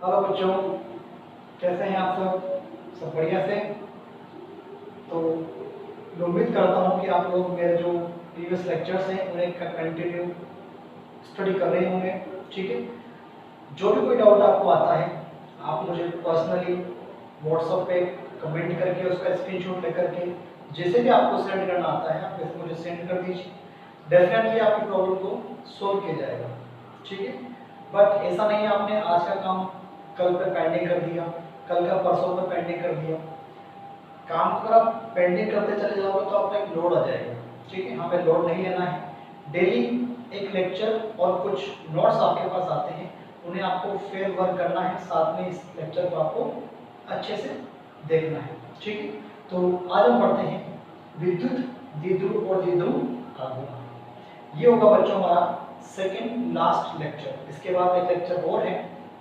Hello बच्चों, कैसे हैं आप सब? सब बढ़िया से? तो मैं उम्मीद करता हूँ कि आप लोग मेरे जो प्रीवियस लेक्चर्स हैं उन्हें कंटिन्यू स्टडी कर रहे होंगे। ठीक है, जो भी कोई डाउट आपको आता है आप मुझे पर्सनली व्हाट्सएप पे कमेंट करके उसका स्क्रीनशॉट लेकर के जैसे भी आपको सेंड करना आता है आप वैसे मुझे सेंड कर दीजिए। डेफिनेटली आपकी प्रॉब्लम को सॉल्व किया जाएगा। ठीक है, बट ऐसा नहीं है आपने आज का काम कल पे पेंडिंग कर दिया, कल का परसों पे पेंडिंग कर दिया। काम अगर आप पेंडिंग करते चले जाओगे तो आपका एक लोड आ जाएगा। ठीक है, यहाँ पे लोड नहीं लेना है। डेली एक लेक्चर और कुछ नोट्स आपके पास आते हैं, उन्हें आपको फेर वर्क करना है, साथ में इस लेक्चर को आपको अच्छे से देखना है। ठीक है, तो आज हम पढ़ते हैं विद्युत द्विध्रुव और द्विध्रुव आघूर्ण। ये होगा बच्चों हमारा सेकंड लास्ट लेक्चर। इसके बाद एक लेक्चर और है,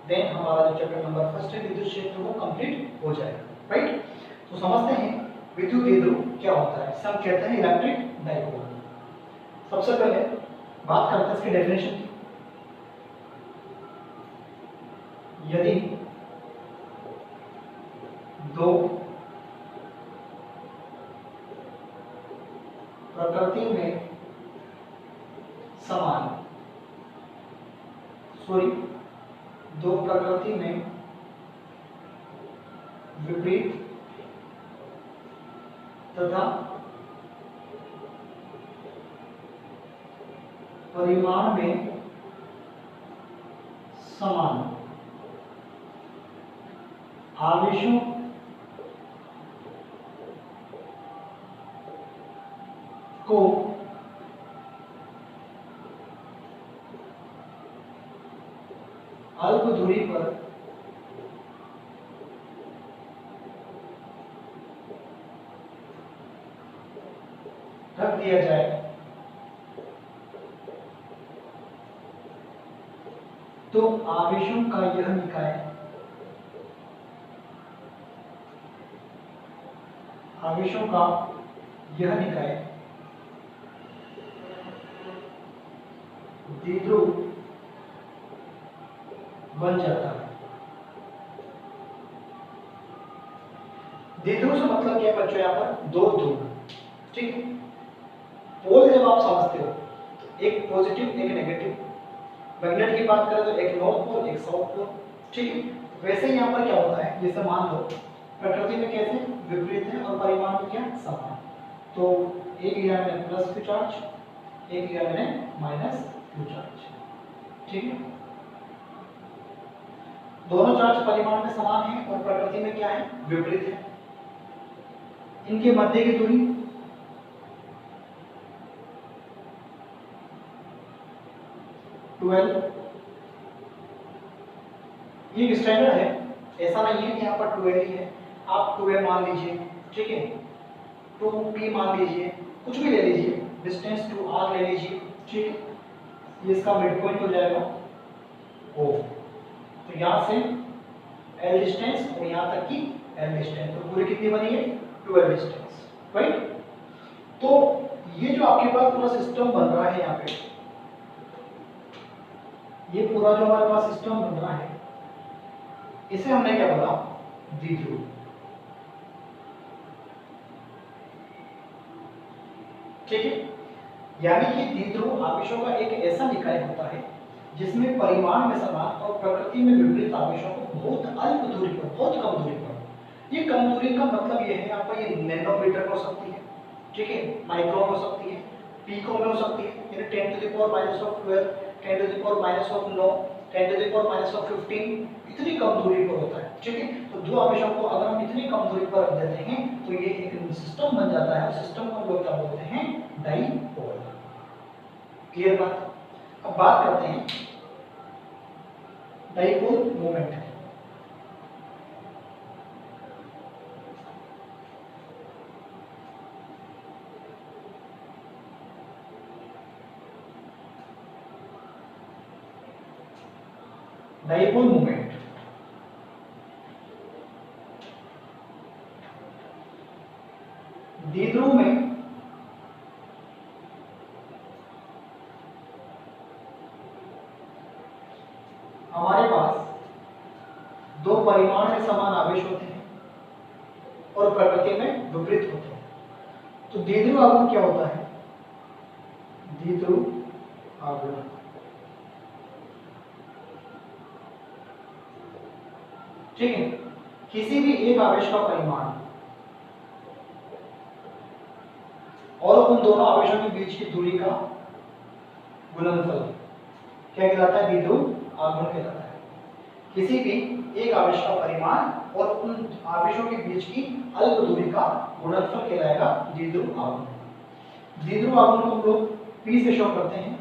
देन हमारा जो चैप्टर नंबर फर्स्ट है विद्युत क्षेत्र वो कंप्लीट हो जाएगा। राइट, तो समझते हैं विद्युत द्विध्रुव क्या होता है। इसे हम कहते हैं इलेक्ट्रिक डाइपोल। सबसे पहले बात करते हैं इसकी डेफिनेशन की। यदि दो प्रकृति में समान दो प्रकृति में विपरीत तथा परिमाण में समान आवेशों को अल्प दूरी पर रख दिया जाए तो आवेशों का यह निकाय द्विध्रुव बन जाता है। द्विध्रुव से मतलब क्या है बच्चों? यहाँ पर दो ध्रुव। ठीक है, पोल जब आप समझते हो तो एक पॉजिटिव एक नेगेटिव। मैग्नेट की बात करें तो एक नॉर्थ पोल एक साउथ पोल। ठीक है, वैसे ही यहाँ पर क्या होता है, जैसे मान लो प्रकृति में कैसे विपरीत है और परिमाण में क्या समान। तो एक लिया मैंने प्लस क्यू चार्ज, एक लिया मैंने माइनस क्यू चार्ज। ठीक है, दोनों चार्ज परिमाण में समान है और प्रकृति में क्या है, विपरीत है। इनके मध्य की दूरी ये स्टैंडर्ड है, ऐसा नहीं है कि यहाँ पर 12 ही है। आप 12 मान लीजिए, ठीक है, 2p मान लीजिए, कुछ भी ले लीजिए, डिस्टेंस 2r ले लीजिए। ठीक है, ये इसका मिड पॉइंट हो जाएगा O। तो यहाँ से L डिस्टेंस और यहाँ तक की L डिस्टेंस, तो पूरी कितनी बनी है, 12 डिस्टेंस। राइट, तो ये जो आपके पास पूरा सिस्टम बन रहा है, यहाँ पे ये पूरा जो हमारे पास सिस्टम बन रहा है इसे हमने क्या बोला, द्विध्रुव। ठीक है, यानी कि द्विध्रुव आवेशों का एक ऐसा निकाय होता है जिसमें परिमाण में समान और प्रकृति में विपरीत आवेशों को बहुत अल्प दूरी पर, बहुत कम दूरी पर। ये कम दूरी का मतलब ये है, यहाँ पर ये नैनोमीटर हो सकती है, ठीक है, माइक्रोन हो सकती है, पिको में हो सकती है, यानी 10 to the power minus of 12, 10 to the power minus of 9, 10 to the power minus of 15, इतनी कम दूरी पर होता है। ठीक है, तो दो आवेशों को अगर हम इतनी कम दूरी पर रख देते हैं तो ये एक सिस्टम बन जाता है। सिस्टम को लोग क्या बोलते हैं, डाइपोल। क्लियर बात? अब बात करते हैं डाइपोल मोमेंट की। डाइपोल मोमेंट द्विध्रुव में हमारे पास परिमाण में समान आवेश होते हैं और प्रकृति में विपरीत होते हैं। तो द्विध्रुव आघूर्ण क्या होता है? द्विध्रुव आघूर्ण ठीक है, किसी भी एक आवेश का परिमाण और उन दोनों आवेशों के बीच की दूरी का गुणनफल क्या कहलाता है? द्विध्रुव आघूर्ण कहलाता है। किसी भी एक आवेश का परिमाण और उन आवेशों के बीच की अल्प दूरी का गुणनफल कहलाएगा द्विध्रुव आघूर्ण। द्विध्रुव आघूर्ण को हम लोग P से शो करते हैं,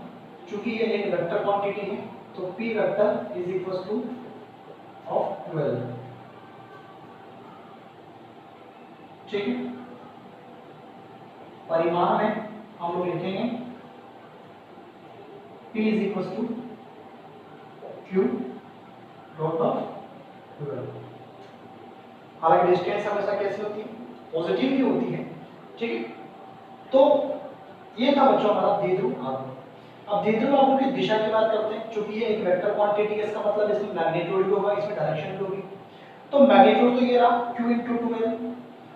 चूंकि ये एक वेक्टर क्वांटिटी है तो P vector is equal to of 12 ठीक है। परिमाण में हम लोग लिखेंगे P is equal to Q dot of 12। हालांकि डिस्टेंस हमेशा कैसी होती है? पॉजिटिव ही होती है ठीक है। तो ये था बच्चों हमारा द्विध्रुव आघूर्ण। अब द्विध्रुव आघूर्ण की दिशा की बात करते हैं। चूंकि ये एक वेक्टर क्वांटिटी है, इसका मतलब इसमें मैग्नीट्यूड भी होगा, इसमें डायरेक्शन भी होगी। तो मैग्नीट्यूड तो ये रहा Q × 12,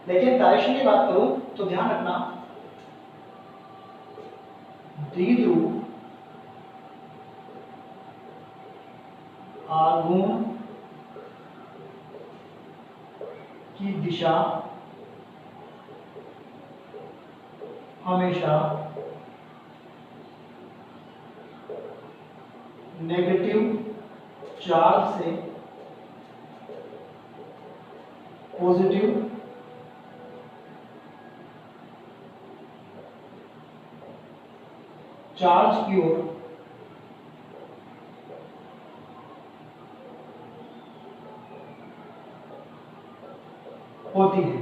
लेकिन डायरेक्शन की बात करूं तो ध्यान रखना द्विध्रुव आघूर्ण की दिशा हमेशा नेगेटिव चार्ज से पॉजिटिव चार्ज की ओर होती है।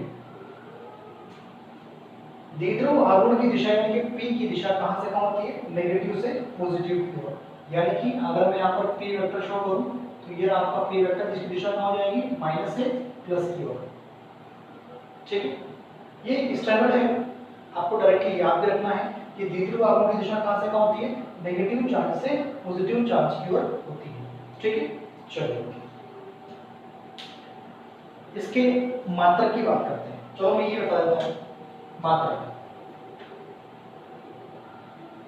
द्विध्रुव आघूर्ण की दिशा यानी कि P की दिशा कहां से कहां होती है? नेगेटिव से पॉजिटिव की ओर। यानी कि अगर मैं यहाँ पर P वेक्टर शो करूं तो ये आपका P वेक्टर जिसकी दिशा कहां हो जाएगी? माइनस से प्लस की ओर ठीक है। ये एक स्टैंडर्ड है, आपको डायरेक्टली याद भी रखना है कि द्विध्रुव आघूर्ण की दिशा कहां से कहां होती है? नेगेटिव चार्ज से पॉजिटिव चार्ज की ओर होती है ठीक है। चलिए इसके मात्रक की बात करते हैं। चलो मैं ये बता देता हूं मात्रक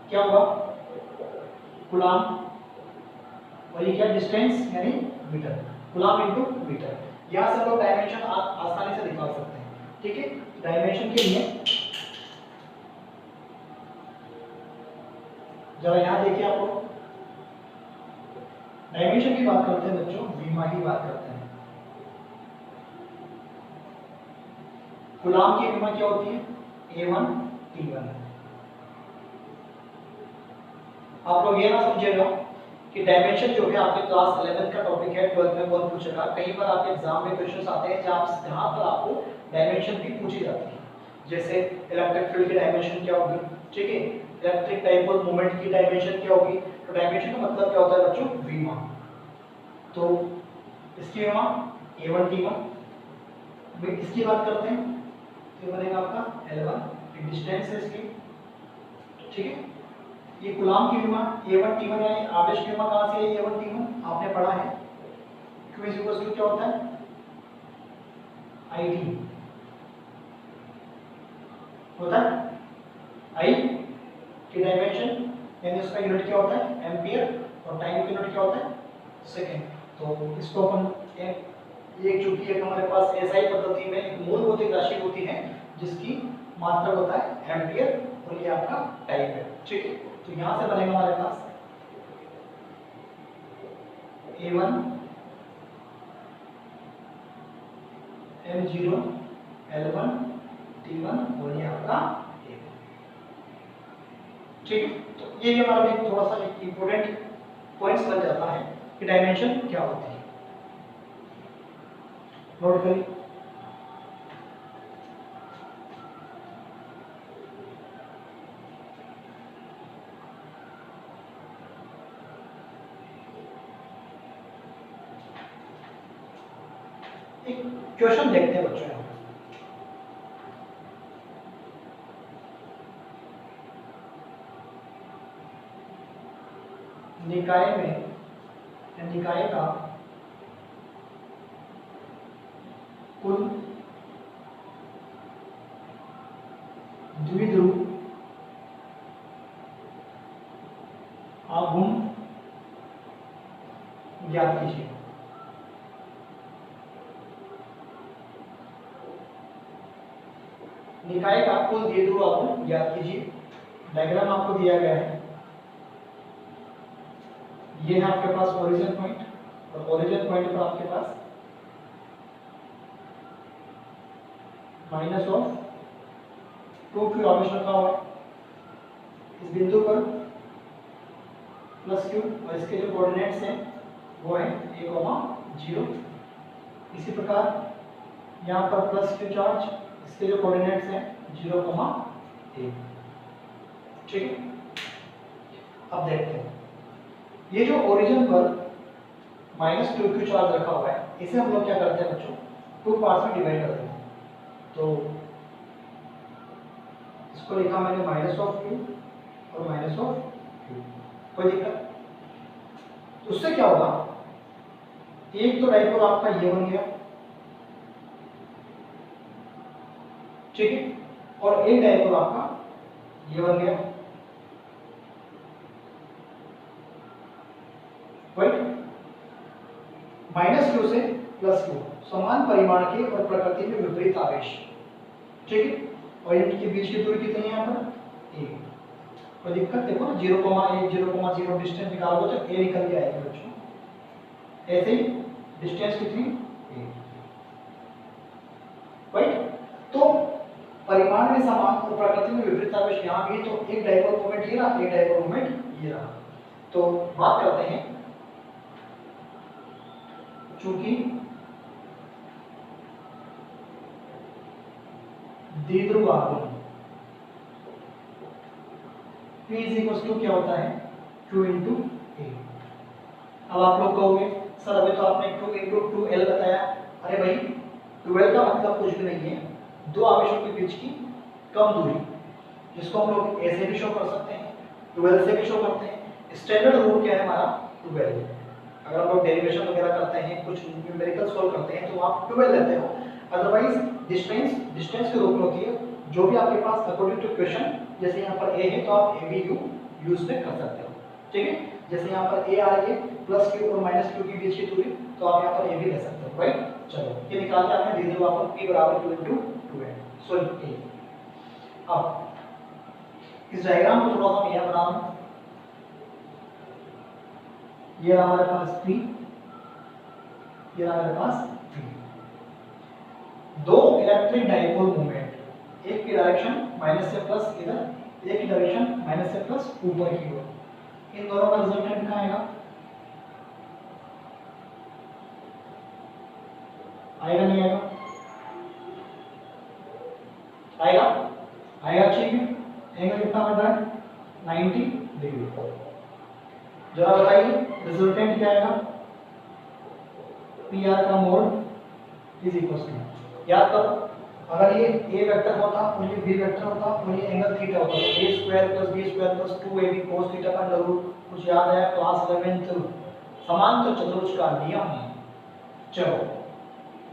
क्या होगा? कूलाम और ये क्या? डिस्टेंस यानी मीटर, कूलाम इनटू मीटर। यहां से हम लोग डायमेंशन आसानी से निकाल सकते हैं ठीक है। डायमेंशन के लिए जरा यहां देखिए आप लोग, डायमेंशन की बात करते हैं बच्चों, बीमा की बात करते हैं। कूलाम की बीमा क्या होती है? A1 T1। आप लोग ये ना समझिएगा कि डायमेंशन जो है आपके क्लास 11 का टॉपिक है, 12 में बहुत पूछेगा। कई बार आपके एग्जाम में क्वेश्चंस आते हैं जहां पर आपको डायमेंशन भी पूछी जाती है। जैसे इलेक्ट्रिक फील्ड की डायमेंशन क्या होगी ठीक है, इलेक्ट्रिक डाइपोल मोमेंट की डायमेंशन क्या होगी। तो डायमेंशन का मतलब क्या होता है बच्चों? बीमा। तो इसकी बीमा A1 T1। इसकी बात करते हैं तो ये बनेगा आपका L1, डिस्टेंस है इसकी ठीक है। ये कूलाम की बीमा A1 T1 यानी आवेश की बीमा कहां से है? A1 T1 आपने पढ़ा है। Q इक्वल टू क्या होता है? IT होता है। I की डायमेंशन यानी उसका यूनिट क्या होता है? एम्पियर, और टाइम की यूनिट क्या होता है? सेकंड। तो इसको अपन एक चूंकि एक हमारे पास SI पद्धति में एक मूलभौत राशि होती है जिसकी मात्रक होता है एम्पियर और ये आपका टाइम है ठीक है। तो यहां से बनेगा हमारे पास A1 M0 L1 T1 और ये आपका ठीक है। तो ये भी हमारा एक थोड़ा सा एक इंपॉर्टेंट पॉइंट्स बन जाता है कि डायमेंशन क्या होती है। नोट करिए। एक क्वेश्चन देखते हैं बच्चों, निकाय में निकाय का कुल द्विध्रुव आघूर्ण ज्ञात कीजिए। निकाय का कुल द्विध्रुव आघूर्ण ज्ञात कीजिए। डायग्राम आपको दिया गया है, ये है आपके पास ओरिजिन पॉइंट, और ओरिजिन पॉइंट पर आपके पास माइनस ऑफ 2q आवेश रखा हुआ है। इस बिंदु पर प्लस q और इसके जो कोऑर्डिनेट्स हैं वो है a,0। इसी प्रकार यहाँ पर प्लस q चार्ज, इसके जो कोऑर्डिनेट्स हैं 0,1। ठीक है, अब देखते हैं ये जो ओरिजिन पर -2q चार्ज रखा हुआ है, इसे हम लोग क्या करते हैं बच्चों, 2 पार्ट्स में डिवाइड करते हैं। तो इसको लिखा मैंने माइनस ऑफ q और माइनस ऑफ q, कोई दिक्कत? तो उससे क्या होगा, एक तो डाइपोल आपका ये बन गया, ठीक है, और एक डाइपोल आपका ये बन गया, राइट। -q से +q समान परिमाण के और प्रकृति में विपरीत आवेश, ठीक है, और इनके बीच की दूरी कितनी है यहाँ पर 1। कोई दिक्कत? देखो ना 0,1 0,0 डिस्टेंस निकालोगे तो a निकल के आएगी बच्चों। ऐसे ही डिस्टेंस कितनी 1, राइट। तो परिमाण में समान और प्रकृति में विपरीत आवेश यहाँ भी, तो एक डाइपोल मोमेंट ये रहा, एक डाइपोल मोमेंट ये रहा। तो बात करते हैं, चूंकि द्विध्रुव आघूर्ण P क्या होता है, Q into A। अब आप लोग कहोगे सर अभी तो आपने 2 into 2L बताया। अरे भाई 12 का मतलब कुछ भी नहीं है, दो आवेशों के बीच की कम दूरी, जिसको हम लोग ऐसे भी शो कर सकते हैं, 12 से भी शो करते हैं। स्टैंडर्ड रूल क्या है हमारा 12। अगर आप लोग डेरिवेशन वगैरह करते हैं, कुछ न्यूमेरिकल सॉल्व करते हैं, तो आप 12 लेते हो। अदरवाइज डिस्टेंस के रूप में होती है, जो भी आपके पास अकॉर्डिंग टू क्वेश्चन, जैसे यहाँ पर a है तो आप ABU यूज में कर सकते हो, ठीक है। जैसे यहाँ पर a आ रही है +q और -q के बीच की दूरी, तो आप यहाँ पर a भी ले सकते हो, राइट। चलो ये निकाल के आपने द्विध्रुव आघूर्ण P = 2 into 2 है, सॉरी a। अब इस डायग्राम को थोड़ा सा मैं यहाँ बना रहा हूँ। ये हमारे पास P, ये हमारे पास P। दो इलेक्ट्रिक डाइपोल मूवमेंट, एक की डायरेक्शन माइनस से प्लस इधर, एक की डायरेक्शन माइनस से प्लस ऊपर की ओर, इन दोनों का रिजल्टेंट कहाँ आएगा, आएगा नहीं आएगा, आएगा आएगा, ठीक है। एंगल कितना बन रहा है 90 डिग्री। जरा बताइए रिजल्टेंट क्या आएगा, PR का मोड इज इक्वल टू, याद करो अगर ये a वेक्टर होता और ये b वेक्टर होता और ये एंगल थीटा होता, तो a² + b² + 2ab cos theta का अंडर रूट, कुछ याद आया क्लास 11th समांतर चतुर्भुज का नियम। चलो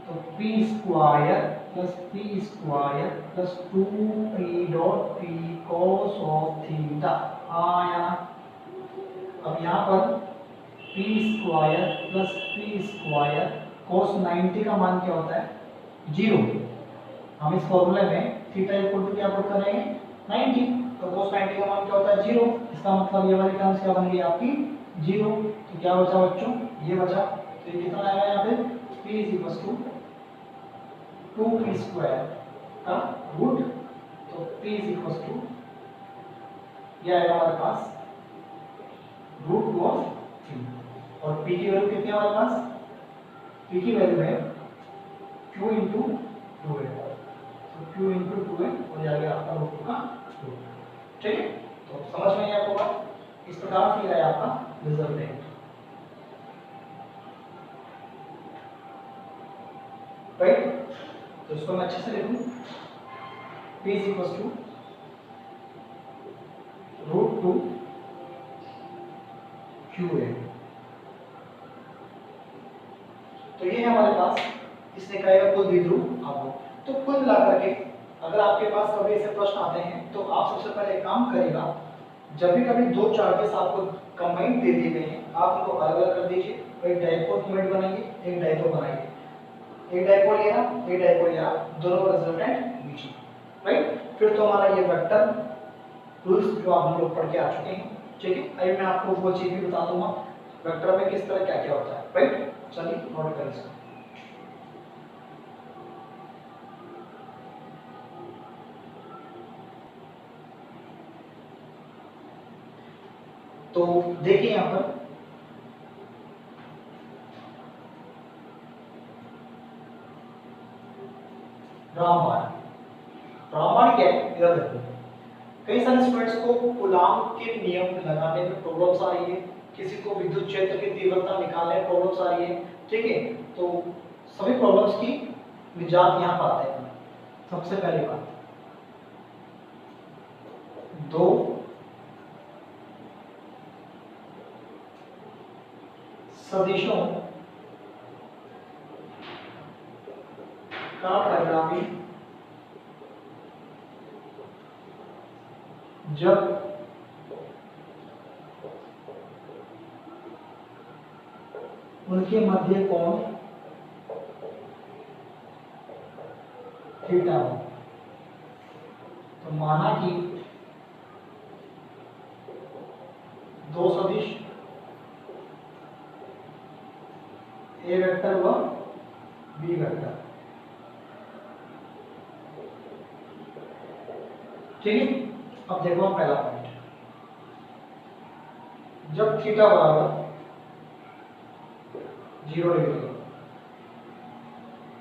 तो p² + p² + 2p.p cos of theta आया। अब यहाँ पर p² + p² cos 90 का मान क्या होता है 0। हम इस फॉर्मूले में थीटा इक्वल टू क्या पुट करेंगे 90, तो cos 90 का मान क्या होता है 0। इसका मतलब ये वाली टर्म्स क्या बन गई आपकी 0। तो क्या बचा बच्चों, ये बचा। तो ये कितना आएगा यहाँ पे p = 2p² का रूट, तो p = ये आएगा हमारे पास √2 और p की वैल्यू कितनी है हमारे पास, p की वैल्यू है q × 2 है, q × 2 है हो जाएगा आपका √2 का रूट, ठीक है। तो समझ में आपको बात, इस प्रकार से आया आपका रिजल्टेंट, राइट। तो इसको मैं अच्छे से लिखूं, p = √2 q है। तो ये है हमारे पास इस इसने कहेगा कुल द्विध्रुव आवेश। तो कुल मिलाकर के अगर आपके पास कभी ऐसे प्रश्न आते हैं तो आप सबसे पहले एक काम करिएगा, जब भी कभी दो चार्जेस आपको कंबाइन दे दिए गए हैं आप उनको अलग अलग कर दीजिए, एक डाइपोल मोमेंट बनाइए, एक डाइपोल बनाइए, एक डाइपोल लिया, एक डाइपोल लिया, दोनों का रिजल्टेंट बीच में, राइट। फिर तो हमारा ये वेक्टर रूल्स जो आप हम लोग पढ़ के आ चुके हैं, ठीक है। अभी मैं आपको वो चीज भी बता दूंगा वेक्टर में किस तरह क्या क्या होता है, राइट। चलिए नोट करें इसको। तो देखिए यहां पर रामबाण, रामबाण क्या है इधर देखो। कई सारे स्टूडेंट्स को कूलाम के नियम लगाने में प्रॉब्लम्स आ रही है, किसी को विद्युत क्षेत्र की तीव्रता निकालने में प्रॉब्लम्स आ रही है, ठीक है। तो सभी प्रॉब्लम्स की निजात यहाँ पाते हैं। सबसे पहली बात, दो सदिशों का परिणामी जब उनके मध्य कोण थीटा हो, तो माना कि दो सदिश ए वेक्टर व बी वेक्टर, ठीक है। अब देखो हम पहला पॉइंट, जब थीटा बराबर 0 डिग्री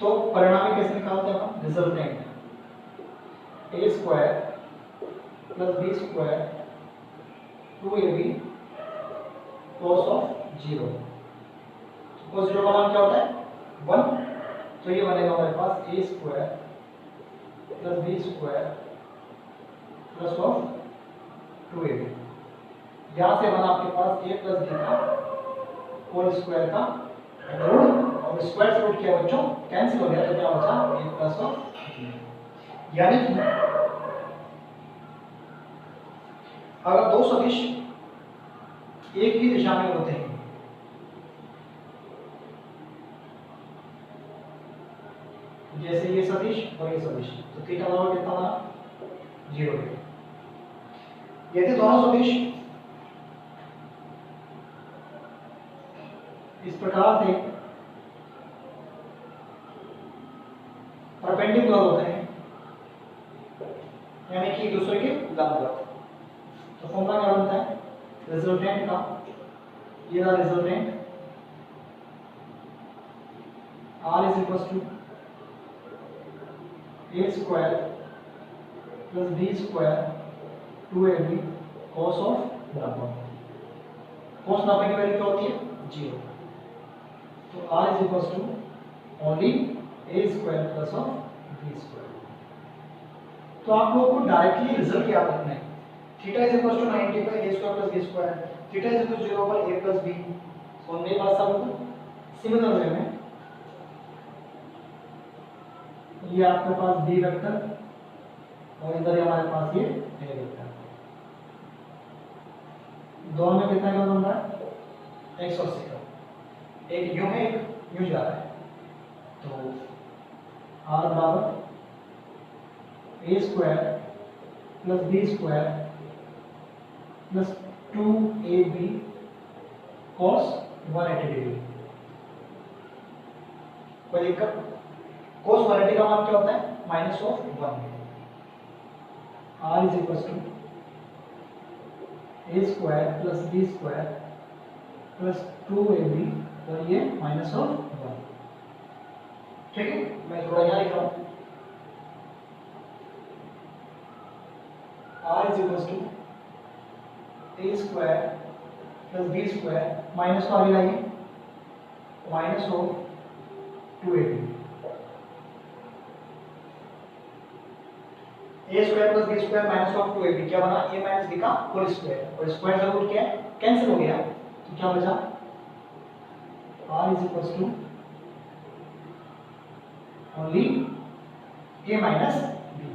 तो परिणामी कैसे निकालते हैं हम, resultant a square plus b square 2ab cos of 0। cos 0 का मान क्या होता है 1, तो ये बनेगा हमारे पास a square plus b square plus of 2ab। यहाँ से बना आपके पास a प्लस b का होल स्क्वायर का रूट, और स्क्वायर से रूट किया बच्चों कैंसिल हो गया, तो क्या बचा a प्लस ऑफ b। यानी कि अगर दो सदिश एक ही दिशा में होते हैं, जैसे ये सदिश और ये सदिश, तो थीटा बराबर कितना बना 0 डिग्री। यदि दोनों सदिश इस प्रकार से परपेंडिकुलर होते हैं, यानी कि एक दूसरे के लंबवत, तो फॉर्मूला क्या बनता है रिजल्टेंट का, ये रहा resultant R is equal to a square plus b square 2ab cos of 1। cos नापने की वैल्यू क्या होती है 0, तो R is equal to only a square plus of b square. तो आप लोगों को डायरेक्टली रिजल्ट याद रखना है, theta is equal to 90 by a square plus b square, theta is equal to 0 by a plus b। समझ में बात सब? सिमिलर वे में ये आपके पास b वेक्टर और इधर हमारे पास ये a वेक्टर, दोनों में कितना क्या बन रहा है x और c, एक यूं है एक यूं जा रहा है, तो r बराबर a square plus b square plus 2ab cos 180 degree. कोई दिक्कत? cos 180 का मान क्या होता है minus of 1। r is equal to a square plus b square plus 2ab और ये माइनस ऑफ 1, ठीक है। मैं थोड़ा यहाँ लिख रहा हूँ, r is equal to a square plus b square, minus को आगे लाइए, minus of 2ab, a square plus b square minus of 2ab क्या बना a माइनस b का होल स्क्वायर, और स्क्वायर का रूट क्या है कैंसिल हो गया, तो क्या बचा r is equal to only A minus B,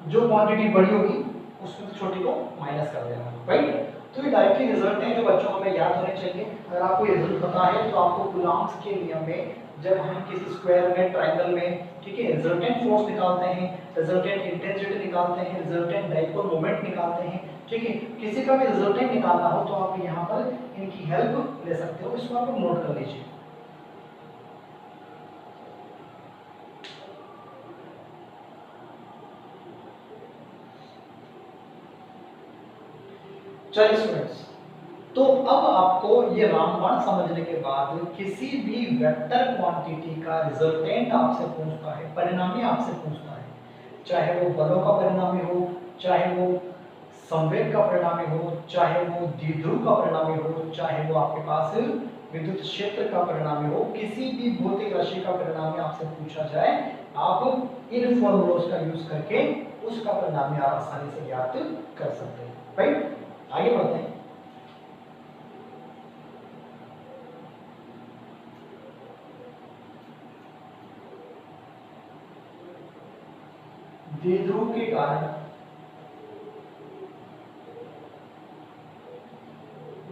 जो क्वांटिटी बड़ी होगी उसमें से छोटी को माइनस कर देना, राइट। तो ये डायरेक्टली रिजल्ट है जो बच्चों हमें याद होने चाहिए। अगर आपको ये रिजल्ट पता है तो आपको कूलॉम्स के नियम में जब हम किसी स्क्वायर में, ट्रायंगल में, ठीक है, रिजल्टेंट फोर्स निकालते हैं, रिजल्टेंट इंटेंसिटी निकालते हैं, रिजल्टेंट डाइपोल मोमेंट निकालते हैं, ठीक है, किसी का भी रिजल्टेंट निकालना हो तो आप यहाँ पर इनकी हेल्प ले सकते हो। इसको आप नोट कर लीजिए। चलिए स्टूडेंट्स, तो अब आपको ये रामबाण समझने के बाद किसी भी वेक्टर क्वांटिटी का रिजल्टेंट आपसे पूछता है, परिणामी आपसे पूछता है, चाहे वो बलों का परिणामी हो, चाहे वो संवेग का परिणामी हो, चाहे वो द्विध्रुव का परिणामी हो, चाहे वो आपके पास विद्युत क्षेत्र का परिणामी हो, किसी भी भौतिक राशि का परिणामी आपसे पूछा जाए, आप इन फॉर्मूलोज का यूज करके उसका परिणामी आप आसानी से ज्ञात कर सकते हैं, राइट। आगे बढ़ते हैं। द्विध्रुव के कारण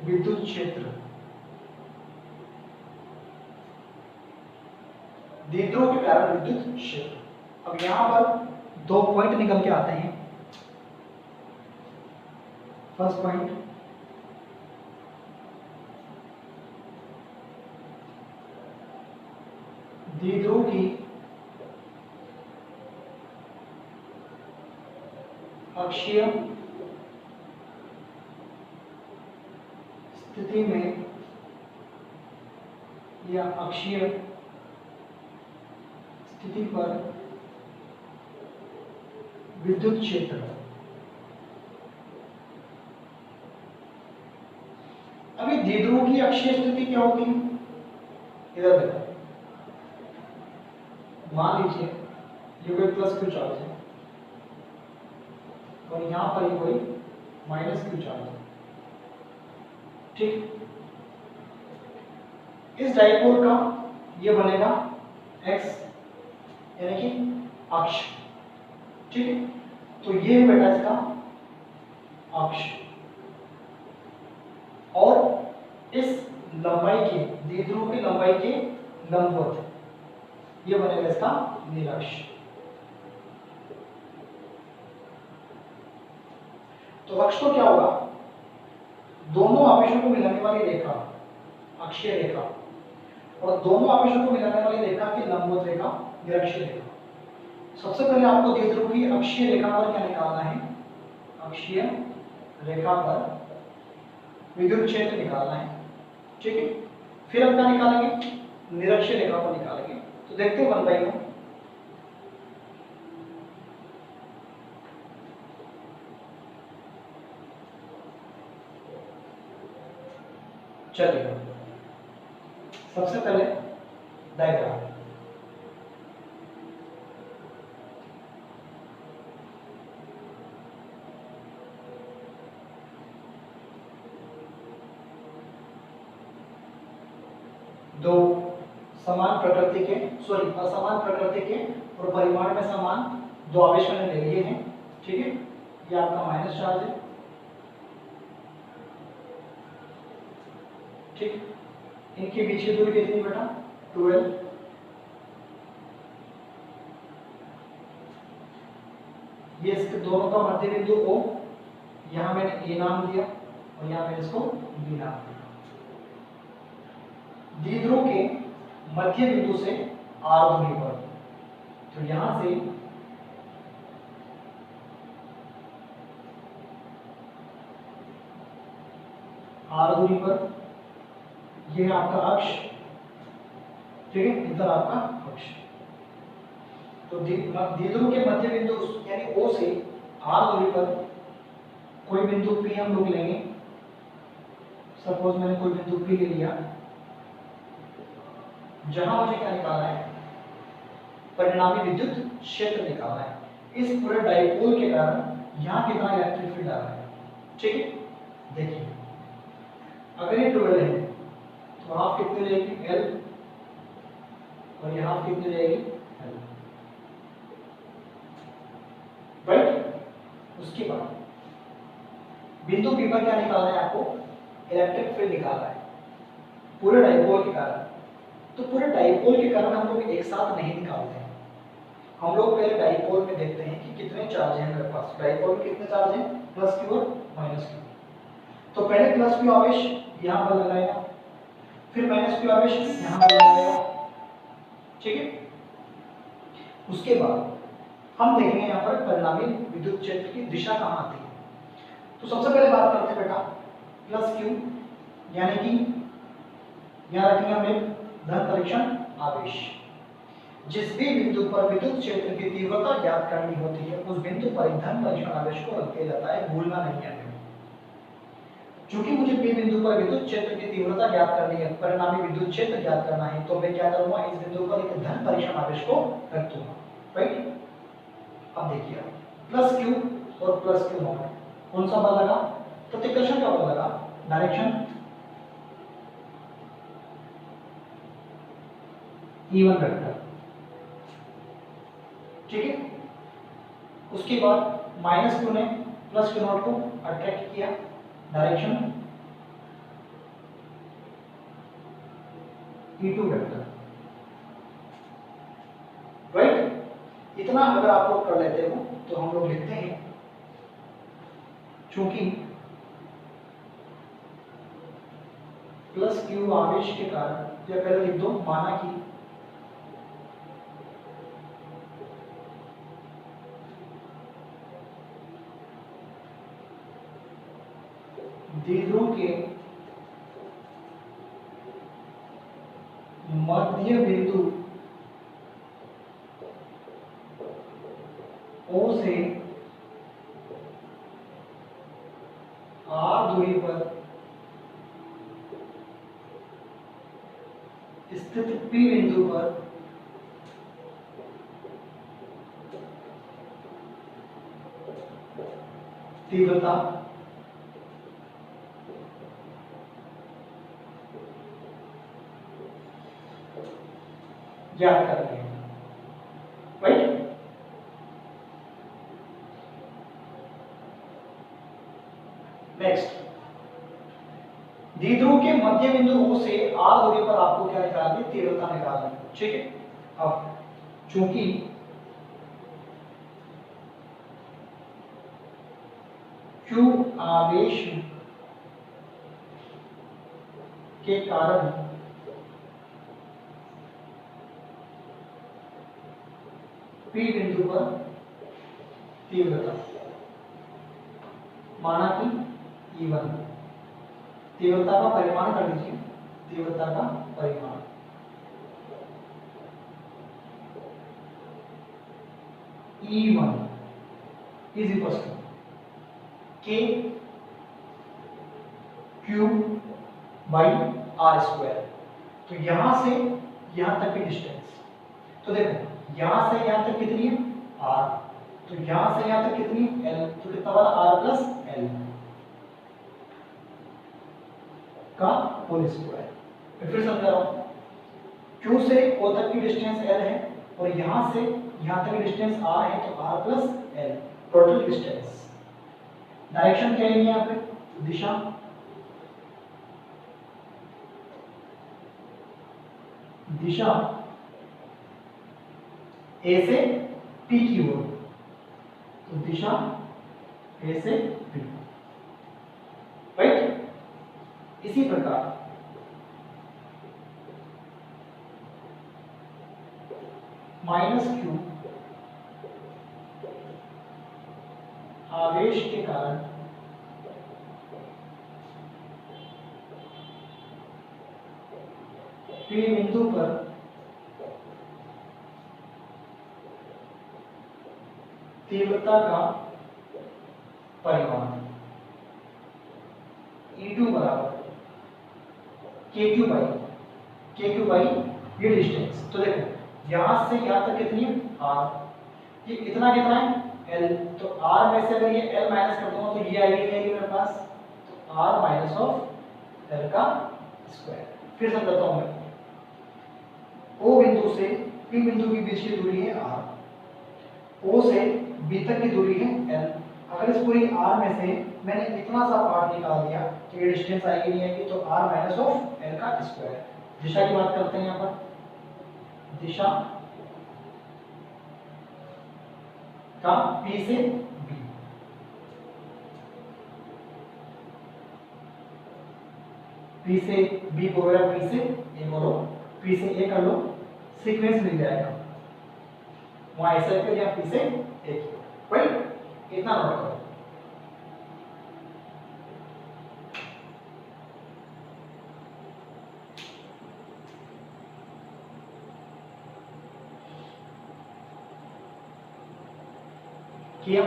विद्युत क्षेत्र, द्विध्रुव के कारण विद्युत क्षेत्र। अब यहां पर दो पॉइंट निकल के आते हैं। फर्स्ट पॉइंट, द्विध्रुव की अक्षीय स्थिति में या अक्षीय स्थिति पर विद्युत क्षेत्र। अभी द्विध्रुव की अक्षीय स्थिति क्या होती है? इधर देखो, मान लीजिए ये कोई प्लस क्यू चार्ज है और यहां पर ये कोई माइनस क्यू चार्ज है, ठीक। इस डाइपोल का ये बनेगा x यानी कि अक्ष, ठीक है। तो ये है बेटा इसका अक्ष, और इस लंबाई के, द्विध्रुव की लंबाई के लंबवत ये बनेगा इसका निरक्ष। तो अक्ष तो क्या होगा? दोनों आवेशों को मिलाने वाली रेखा, अक्षीय रेखा, और दोनों आवेशों को मिलाने वाली रेखा की लंबवत रेखा निरक्षीय रेखा। सबसे पहले आपको द्विध्रुव की अक्षीय रेखा पर क्या निकालना है? अक्षीय रेखा पर विद्युत क्षेत्र निकालना है, ठीक है। फिर हम क्या निकालेंगे? निरक्षीय रेखा पर निकालेंगे। तो देखते हैं 1/1। चलिए सबसे पहले डायग्राम, दो समान प्रकृति के, सॉरी असमान प्रकृति के और परिमाण में समान दो आवेश मैंने ले लिए हैं, ठीक है। ये आपका माइनस चार्ज है, ठीक। इनके बीच की दूरी कितनी बेटा? 12। ये इसके दोनों का मध्य बिंदु O, यहां मैंने A नाम दिया और यहां मैंने इसको B नाम दिया। द्विध्रुव के मध्य बिंदु से R दूरी पर, तो यहां से R दूरी पर यह आपका अक्ष, ठीक है, इधर आपका अक्ष। तो द्विध्रुव के मध्य बिंदु यानी O से R दूरी पर कोई बिंदु P हम लोग लेंगे। सपोज मैंने कोई बिंदु P ले लिया, जहां मुझे क्या निकालना है? परिणामी विद्युत क्षेत्र निकालना है। इस पूरे डाइपोल के कारण यहां कितना इलेक्ट्रिक फील्ड आ रहा है, ठीक है। देखिए अगर ये 12 है तो हाफ कितनी रहेगी? L, और ये हाफ कितनी रहेगी? L। राइट। उसके बाद बिंदु P पर क्या निकालना है आपको, इलेक्ट्रिक फील्ड निकालना है पूरे डाइपोल के कारण। तो पूरे डाइपोल के कारण हम लोग एक साथ नहीं निकालते हैं, हम लोग पहले डाइपोल में देखते हैं कि कितने चार्ज हैं मेरे पास। डाइपोल में कितने चार्ज हैं, प्लस क्यू और माइनस क्यू। तो पहले प्लस क्यू आवेश यहाँ पर लगाएगा, फिर माइनस क्यू आवेश यहाँ पर लगाएगा, ठीक है। उसके बाद हम देखेंगे यहाँ पर परिणामी विद्युत क्षेत्र की दिशा कहाँ आती है। तो सबसे पहले बात करते हैं बेटा प्लस क्यू, यानी कि यहाँ रखेंगे हम एक धन परीक्षण आवेश। जिस भी बिंदु पर विद्युत क्षेत्र की तीव्रता ज्ञात करनी होती है उस बिंदु पर एक धन परीक्षण आवेश को रख दिया जाता है, भूलना नहीं है। चूंकि मुझे P बिंदु पर विद्युत क्षेत्र की तीव्रता ज्ञात करनी है, परिणामी विद्युत क्षेत्र ज्ञात करना है, तो मैं क्या करूंगा, इस बिंदु पर एक धन परीक्षण आवेश को रख दूंगा, राइट। अब देखिए प्लस क्यू और प्लस क्यू नॉट कौन सा बल लगा, प्रतिकर्षण का बल लगा, डायरेक्शन E1 वेक्टर, ठीक है। उसके बाद माइनस क्यू ने प्लस क्यू नॉट को अट्रैक्ट किया, डायरेक्शन E2 वेक्टर, राइट। इतना अगर आप लोग कर लेते हो तो हम लोग लिखते हैं, चूंकि प्लस क्यू आवेश के कारण, या पहले लिख दो माना कि द्विध्रुव के मध्य बिंदु O से R दूरी पर स्थित P बिंदु पर तीव्रता ज्ञात करनी है, राइट। नेक्स्ट, द्विध्रुव के मध्य बिंदु O से R दूरी पर आपको क्या निकालनी है, तीव्रता निकालनी है, ठीक है। अब चूंकि Q आवेश के कारण P बिंदु पर तीव्रता माना कि E1, तीव्रता का परिमाण कर लीजिए, तीव्रता का परिमाण E1 is equal to K cube by R square. तो यहां से यहां तक की डिस्टेंस, तो देखो यहां से यहां तक कितनी है R, तो यहां से यहां तक कितनी है L, तो कितना वाला R प्लस L का होल स्क्वायर। मैं फिर समझा रहा हूं, Q से O तक की डिस्टेंस L है और यहां से यहां तक की डिस्टेंस R है, तो R plus L total distance. Direction क्या है यहाँ पे, दिशा, दिशा A से P की ओर, तो दिशा A से P, राइट। इसी प्रकार माइनस Q आवेश के कारण P बिंदु पर तीव्रता का परिमाण E2 बराबर KQ बाई ये डिस्टेंस। तो देखो यहां से यहां तक कितनी है R, ये इतना कितना है L, तो R में से अगर ये L माइनस कर दूंगा तो ये आएगी मेरे पास, तो R माइनस ऑफ L का स्क्वायर। फिर समझाता हूं मैं, O बिंदु से P बिंदु के बीच की दूरी है R, O से बी तक की दूरी है एल। अगर इस पूरी आर में से मैंने इतना सा पार्ट निकाल दिया तो ये डिस्टेंस आएगी नहीं आएगी, तो आर माइनस ऑफ एल का स्क्वायर। दिशा की बात करते हैं यहाँ पर, दिशा का पी से बी, पी से बी बोलो या पी से ए बोलो, पी से ए कर लो, सीक्वेंस मिल जाएगा, वहां ऐसा कर या पी से ए की, राइट, इतना नोट करो। किया?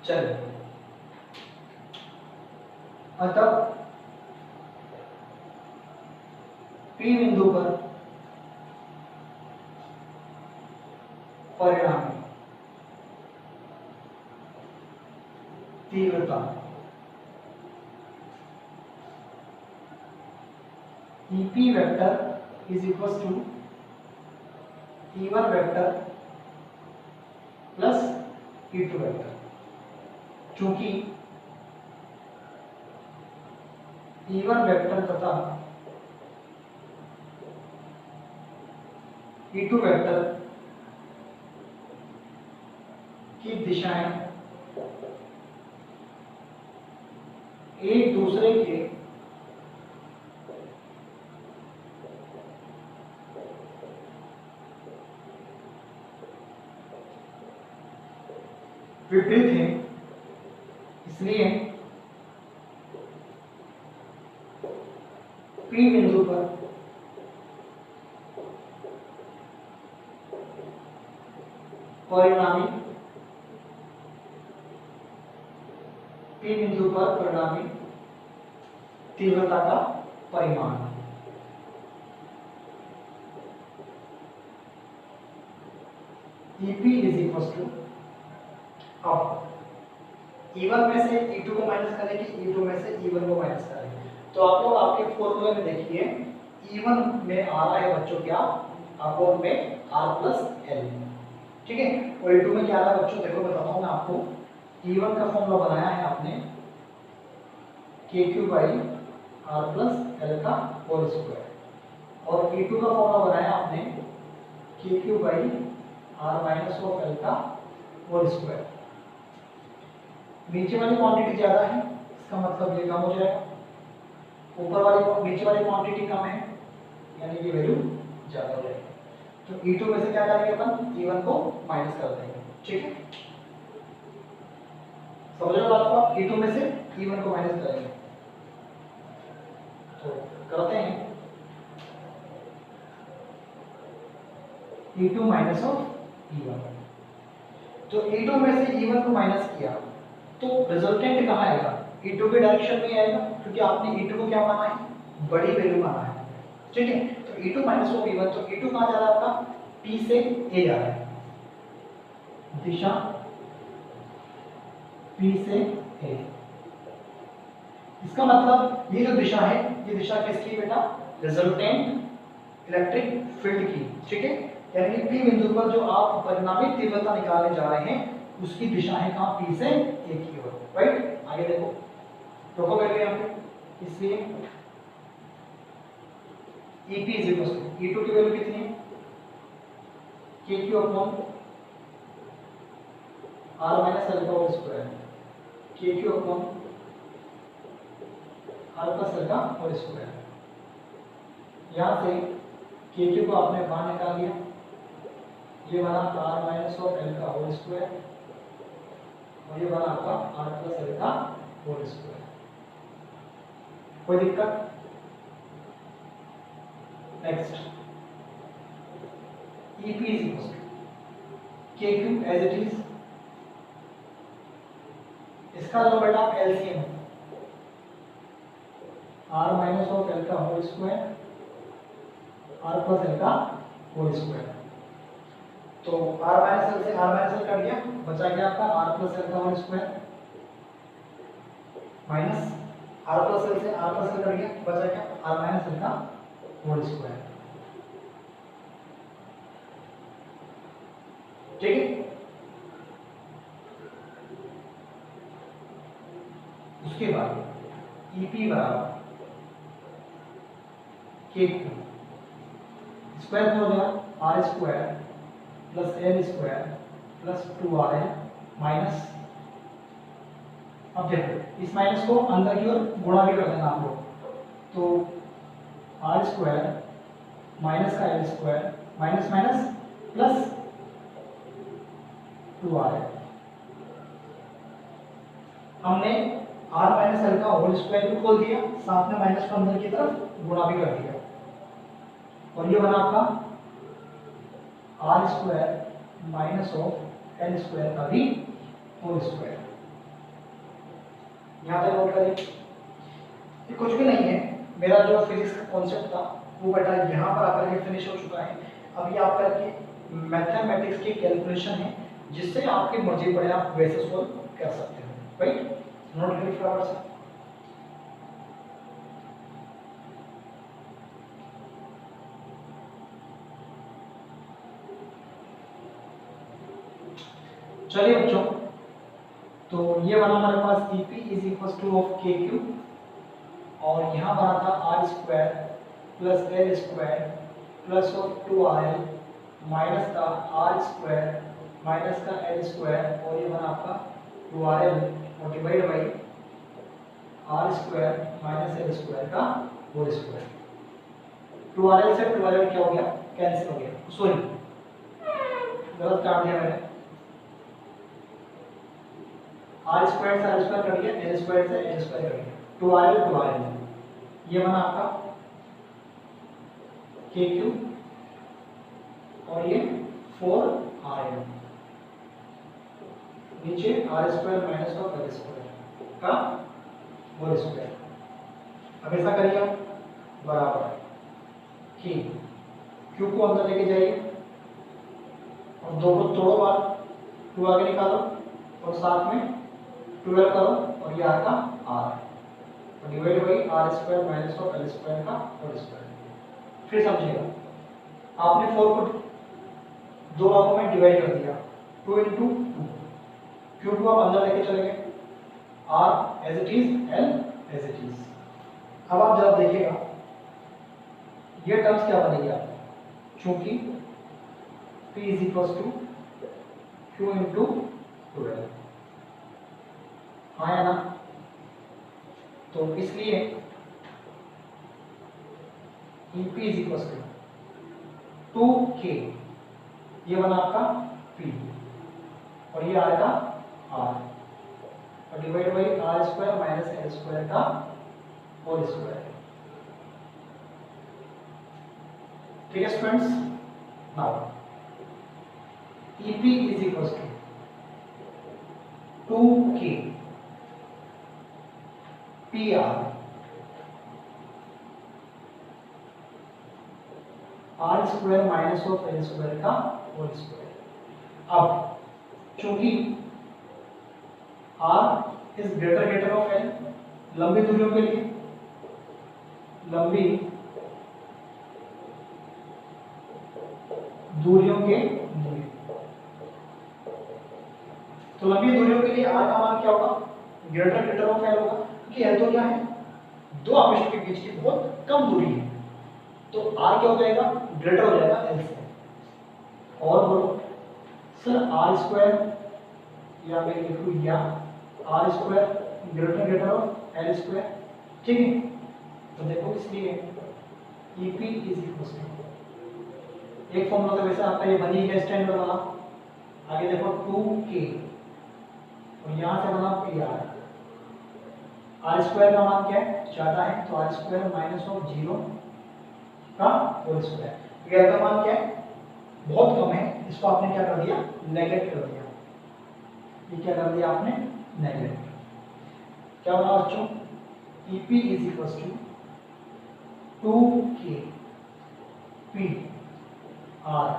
चलिए, अतः P बिंदु पर परिणामी तीव्रता EP vector is equal to E1 vector plus E2 vector. चूंकि E1 वेक्टर तथा E2 वेक्टर की दिशाएं एक दूसरे के विपरीत हैं, इसलिए P बिंदु पर परिणामी तीव्रता का परिमाण EP इज इक्वल टू, अब E1 में से E2 को माइनस करेंगे, E2 में से E1 को माइनस करेंगे, तो आप लोग आपके फॉर्मूले में देखिए E1 में आ रहा है बच्चों क्या, अपॉन में R प्लस L, ठीक है, और E2 में क्या आ रहा है बच्चों, देखो बताता हूँ मैं आपको। E1 का फॉर्मूला बनाया है आपने KQ by R plus L का होल स्क्वायर, और E2 का फॉर्मूला बनाया आपने KQ by R minus of L का होल स्क्वायर। नीचे वाली क्वांटिटी ज्यादा है, इसका मतलब ये कम हो जाएगा, ऊपर वाली नीचे वाली क्वांटिटी कम है, यानी ये वैल्यू ज्यादा हो जाएगी। तो E2 में से क्या करेंगे अपन, E1 को माइनस कर देंगे, ठीक है, समझ रहे हो बात को, E2 में से E1 को माइनस करेंगे, तो करते हैं E2 माइनस ऑफ E1। तो E2 में से E1 को माइनस किया तो रिजल्टेंट कहाँ आएगा, E2 के डायरेक्शन में आएगा, क्योंकि आपने E2 को क्या माना है, बड़ी वैल्यू माना है, ठीक है। तो E2 माइनस ऑफ E1, तो E2 कहाँ जा रहा है आपका, P से A जा रहा है, दिशा P से A। इसका मतलब ये जो दिशा है, ये दिशा किसकी बेटा, रिजल्टेंट इलेक्ट्रिक फील्ड की, ठीक है, यानी कि P बिंदु पर जो आप परिणामी तीव्रता निकालने जा रहे हैं उसकी दिशा है कहाँ, P से A की ओर, राइट। आगे देखो, रोको वैल्यू यहाँ पे, इसलिए EP is equal to E2 की वैल्यू कितनी है, KQ upon R minus L का whole square, KQ upon R plus L का होल स्क्वायर। यहाँ से KQ को आपने बाहर निकाल लिया, ये बना आपका R माइनस ऑफ L का होल स्क्वायर, और ये बना आपका R प्लस L का होल स्क्वायर। कोई दिक्कत? Next, EP is equal to KQ as it is, इसका लो बेटा आप LCM r minus of L का whole square r plus L का होल स्क्वायर। तो r माइनस एल से r माइनस एल कट गया, बचा गया आपका r प्लस एल का whole square minus r plus L से r प्लस एल कट गया, बचा गया r माइनस एल का होल स्क्वायर। ठीक है, उसके बाद EP बराबर के स्क्वायर हो जाएगा R square plus L square plus 2r minus, अब देखो इस माइनस को अंदर की ओर गुणा भी कर देना आप लोग, तो आर स्क्वायर माइनस का L square minus minus plus 2r। हमने r माइनस एल का होल स्क्वायर भी खोल दिया, साथ में माइनस को अंदर की तरफ गुणा भी कर दिया, और ये बना आपका R square minus of L square का भी होल स्क्वायर। यहाँ तक नोट करें, ये कुछ भी नहीं है, मेरा जो फिजिक्स का कॉन्सेप्ट था वो बेटा यहाँ पर आकर के फिनिश हो चुका है। अब ये आपका के मैथमेटिक्स की कैलकुलेशन है, जिससे आपकी मर्जी पड़े आप वैसे सोल्व कर सकते हो। राइट, नोट करिए फटाफट से। चलिए बच्चों, तो ये बना हमारे पास EP is equal to of K Q, और यहाँ बना था R square plus L square plus of 2RL minus का आर स्क्वायर माइनस का एल स्क्वायर, और ये बना आपका 2RL और divide by R square minus L square का होल स्क्वायर। 2RL से 2RL क्या हो गया, कैंसिल हो गया, सॉरी गलत काट दिया मैंने, आर स्क्वायर से आर स्क्वायर कट गया, एल स्क्वायर से एल स्क्वायर कट गया, 2RL ये बना आपका के क्यू, और ये 4RL, नीचे R square minus of L square का होल स्क्वायर। अब ऐसा करिए बराबर कि क्यू को अंदर लेके जाइए और दो को तोड़ो बार, 2 आगे निकालो और साथ में 12 करो, और ये आर का आर, और divide by R square minus of L square का होल स्क्वायर। फिर समझिएगा, आपने 4 को दो भागों में डिवाइड कर दिया, 2 इंटू 2, क्यू को आप अंदर लेके चले गए, R as it is, L as it is. अब आप जब देखिएगा ये टर्म्स क्या बनेगी आप, चूंकि P is equal to Q into 12, हाँ या ना, तो इसलिए EP is equal to 2K, ये बना आपका P, और ये आएगा R, और divide by R square minus L square का होल स्क्वायर। ठीक है students, now EP is equal to 2K PR R square minus of L square का होल स्क्वायर। अब चूंकि R is greater of L, लंबी दूरियों के लिए, लंबी दूरियों के लिए, तो लंबी दूरियों के लिए R का मान क्या होगा, ग्रेटर ऑफ L होगा, क्योंकि L तो क्या है, दो आवेशों के बीच की बहुत कम दूरी है, तो R क्या हो जाएगा, ग्रेटर हो जाएगा L से। और बोलो सर आर स्क्वायर, या मैं लिखूं या R square greater of L square, ठीक है, तो देखो इसलिए EP इज इक्वल टू, एक फॉर्मूला तो वैसे आपका ये बनी है स्टैंडर्ड वाला, आगे देखो 2K, और यहाँ से बना PR, आर स्क्वायर का मान क्या है, ज्यादा है, तो आर स्क्वायर माइनस ऑफ 0 का होल स्क्वायर, PR का मान क्या है, बहुत कम है, इसको आपने क्या कर दिया, नेगलेक्ट कर दिया, ये क्या कर दिया आपने, नेगलेक्ट। क्या बना बच्चों, EP is equal to 2K P R,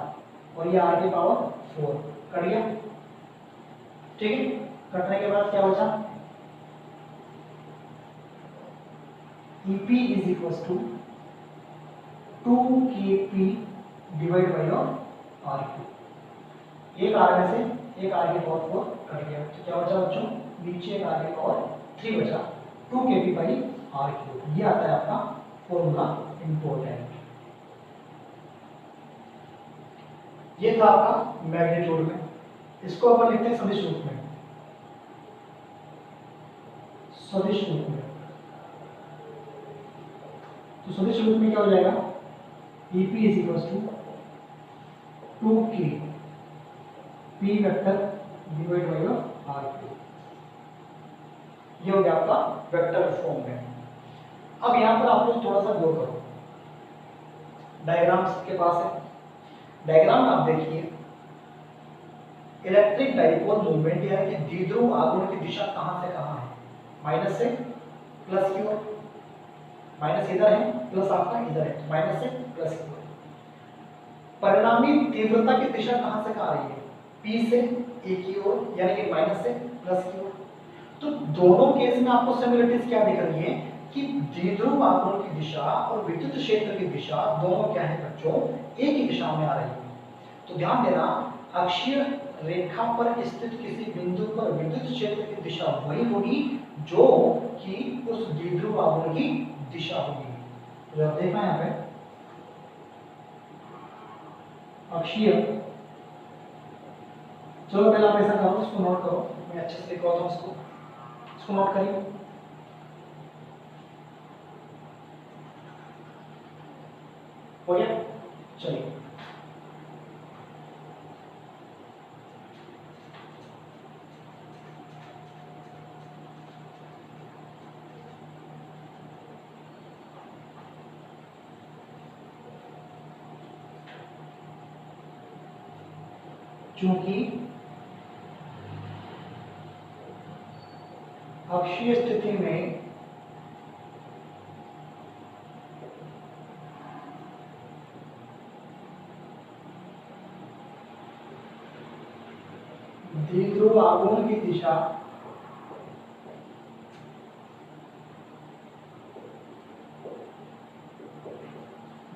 और ये R की पावर 4 कट गया। ठीक है, कटने के बाद क्या बचा, EP is equal to 2KP divide by R cube. एक R में से एक R की पावर 4 कट गया, तो क्या बचा बच्चों, नीचे एक R की पावर 3 बचा, 2KP बाई R क्यू। ये आता है आपका फॉर्मूला, इंपॉर्टेंट। ये था आपका मैग्नीट्यूड में, इसको अपन लिखते हैं सदिश रूप में, सदिश रूप में। तो सदिश रूप में क्या हो जाएगा, EP is equal to 2K P vector divide by R cube. ये हो गया आपका वेक्टर फॉर्म में। अब यहां पर आप लोग थोड़ा सा गौर करो, डायग्राम्स के पास है, डायग्राम आप देखिए, इलेक्ट्रिक डाइपोल मूवमेंट यानी कि द्विध्रुव आघूर्ण की दिशा कहां से कहां है, माइनस से प्लस की ओर, माइनस इधर है, प्लस आपका इधर है, माइनस से प्लस की ओर। परिणामी तीव्रता की दिशा कहां से कहां आ रही है, P से A की ओर, यानी कि माइनस से प्लस की ओर। तो दोनों केस में आपको सिमिलरिटीज क्या दिख रही है कि द्विध्रुव आघूर्ण की दिशा और विद्युत क्षेत्र की दिशा दोनों क्या है बच्चों, एक ही दिशा में आ रही है। तो ध्यान देना, अक्षीय रेखा पर स्थित किसी बिंदु पर विद्युत क्षेत्र की दिशा वही होगी जो कि उस द्विध्रुव आघूर्ण की दिशा होगी। तो आप देखना यहाँ पे अक्षीय, चलो पहले आप ऐसा करो, उसको नोट करो, मैं अच्छे से लिख रहा हूँ, इसको नोट करिए। हो गया, चलिए चूंकि अक्षीय स्थिति में द्विध्रुव आघूर्ण की दिशा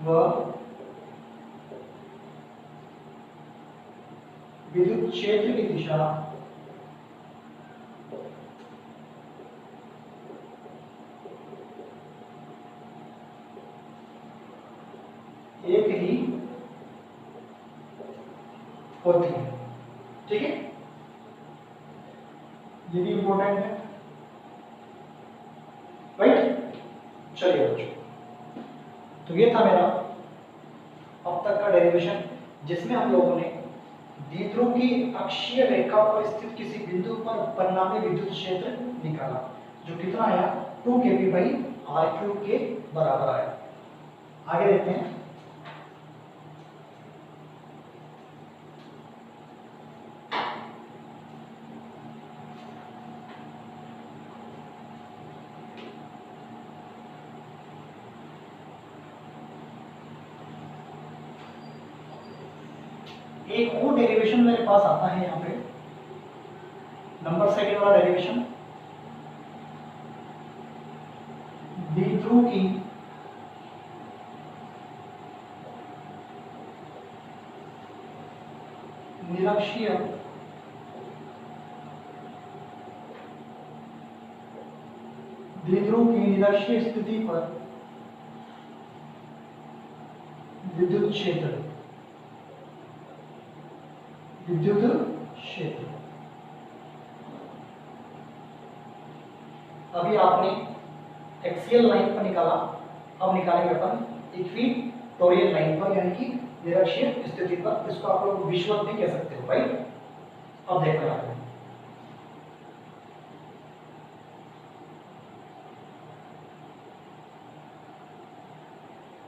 व विद्युत क्षेत्र की दिशा एक ही होती है। ठीक है, ये भी इंपॉर्टेंट है, राइट। चलिए बच्चों, तो ये था मेरा अब तक का डेरिवेशन, जिसमें हम लोगों ने द्विध्रुव की अक्षीय रेखा पर स्थित किसी बिंदु पर परिणामी विद्युत क्षेत्र निकाला, जो कितना आया, 2kP बाई R क्यूब के बराबर आया। आगे देखते हैं, एक और डेरिवेशन मेरे पास आता है यहाँ पे, नंबर सेकंड वाला डेरिवेशन, द्विध्रुव की निरक्षीय द्विध्रुव की निरक्षीय स्थिति पर विद्युत क्षेत्र, विद्युत क्षेत्र। अभी आपने एक्सियल लाइन पर निकाला, अब निकालेंगे अपन इक्विटोरियल लाइन पर, यानी कि निरक्षीय स्थिति पर। इसको आप लोग विषुवत भी कह सकते हो, राइट। अब देखो यहाँ पे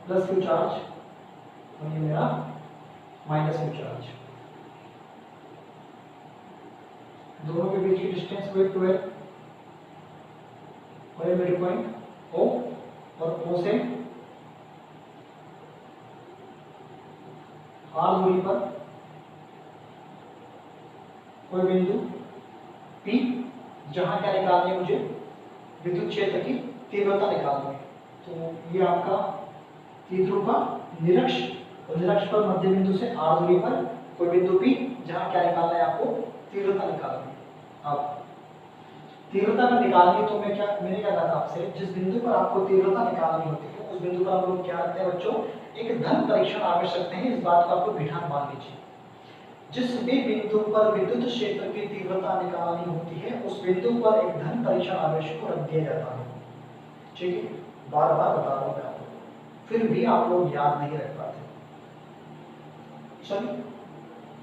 प्लस क्यू चार्ज और ये मेरा माइनस क्यू चार्ज, दोनों के बीच की डिस्टेंस हुई 12, वही मिड पॉइंट O, और O से R दूरी पर कोई बिंदु P, जहां क्या निकालनी है मुझे, विद्युत क्षेत्र की तीव्रता निकालनी है। तो ये आपका तीव्र का निरक्ष, और निरक्ष पर मध्य बिंदु से R दूरी पर कोई बिंदु P, जहां क्या निकालना है आपको, तीव्रता निकालनी है। अब तीव्रता का निकालनी, तो मैंने क्या कहा था आपसे, जिस बिंदु पर आपको तीव्रता निकालनी होती है उस बिंदु पर हम लोग क्या रखते हैं बच्चों, एक धन परीक्षण आवेश रखते हैं। इस बात को आपको बिठान मान लीजिए। जिस भी बिंदु पर विद्युत क्षेत्र की तीव्रता निकालनी होती है उस बिंदु पर एक धन परीक्षण आवेश को रख दिया जाता है। ठीक है, बार बार बता रहा हूं मैं आपको, फिर भी आप लोग याद नहीं रख पाते। चलिए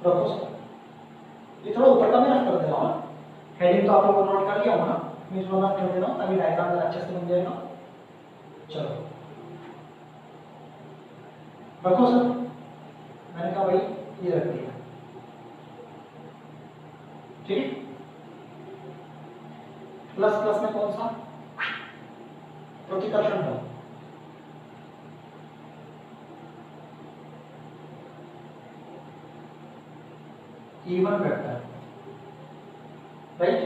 रखो सर, ये थोड़ा ऊपर का मैं रख कर दे रहा हूँ, हेडिंग तो आप लोगों को नोट कर लिया होगा ना, मैं इसको नोट कर दे रहा हूँ ताकि डायग्राम जरा अच्छे से बन जाएगा। चलो रखो सर, मैंने कहा भाई ये रख दिया। ठीक है, प्लस प्लस में कौन सा, प्रतिकर्षण बल। E1 vector, right.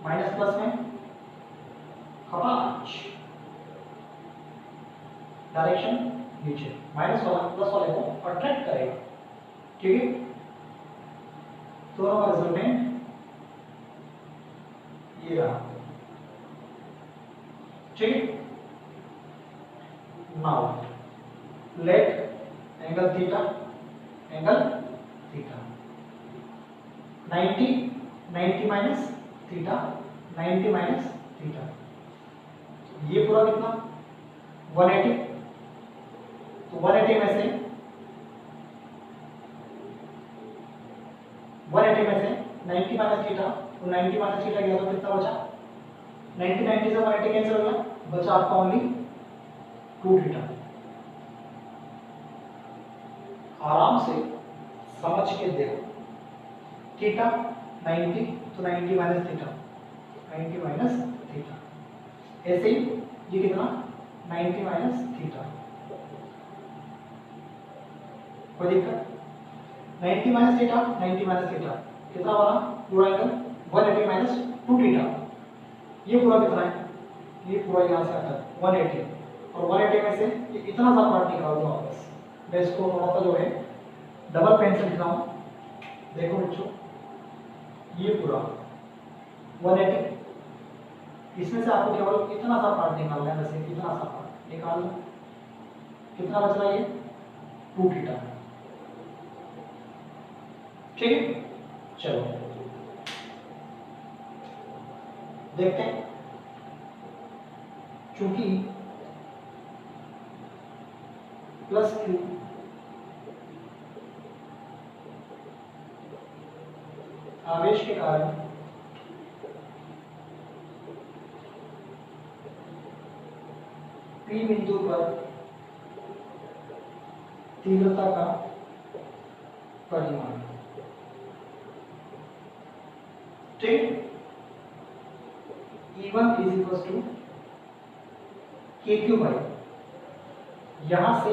Minus plus में खपाच, डायरेक्शन नीचे, माइनस वाला प्लस वाले को अट्रैक्ट करेगा। ठीक है, दोनों का रिजल्टेंट ये रहा। ठीक है, now let angle theta, angle theta 90 90 minus theta, 90 minus theta, ये पूरा कितना 180। तो 180 में से 90 माइनस थीटा, तो 90 माइनस थीटा गया तो कितना बचा, 90 से 180 कैंसिल हो गया, बचा आपका ओनली 2 थीटा। आराम से समझ के देखो, थीटा 90, तो 90 माइनस थीटा, 90 माइनस थीटा, ऐसे ही ये कितना 90 माइनस थीटा, कोई दिक्कत, 90 माइनस थीटा, 90 माइनस थीटा कितना बना, पूरा एंगल 180 माइनस 2 थीटा, ये पूरा कितना है, ये पूरा यहाँ से आता है 180, और 180 में से ये इतना सा पार्ट निकाल दो वापस। मैं इसको थोड़ा सा जो है डबल पेन से लिख रहा हूँ, देखो बच्चों, ये पूरा 180, इसमें से आपको केवल इतना सा पार्ट निकालना है, वैसे इतना सा पार्ट निकाल लो, कितना बच रहा है, ये 2 थीटा। ठीक है, चलो देखते हैं। चूंकि प्लस Q आवेश के कारण P बिंदु पर तीव्रता का परिमाण, ठीक, E1 is equal to KQ by यहां से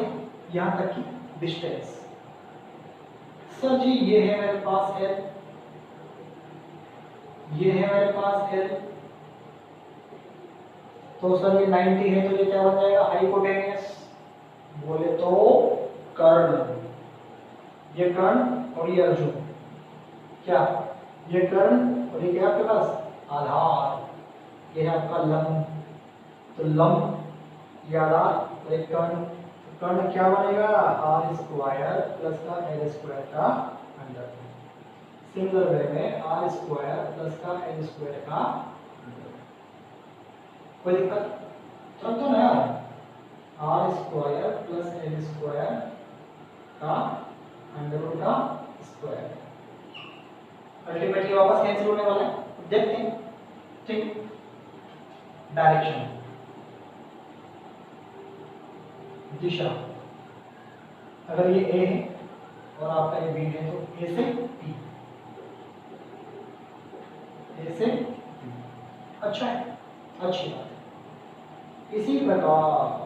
यहां तक की डिस्टेंस। सर जी ये है मेरे पास L, ये है मेरे पास L, तो सर ये 90 है, तो ये क्या बन जाएगा, हाइपोटेनियस, बोले तो कर्ण, ये कर्ण और ये अर्जुन, क्या ये कर्ण और ये क्या आपके पास आधार, ये है आपका लंब, तो लंब ये आधार और एक कर्ण, कर्ण क्या बनेगा, आर स्क्वायर प्लस का एल स्क्वायर का अंडर, सिमिलर वे में आर स्क्वायर प्लस का एल स्क्वायर का अंडर, कोई दिक्कत चल तो नया, R square plus L square का अंडर रूट का स्क्वायर, अल्टीमेटली वापस कैंसिल होने वाला है, देखते हैं। ठीक, डायरेक्शन, दिशा, अगर ये A है और आपका ये B है, तो A से P, A से P, अच्छा है। अच्छी बात है। इसी प्रकार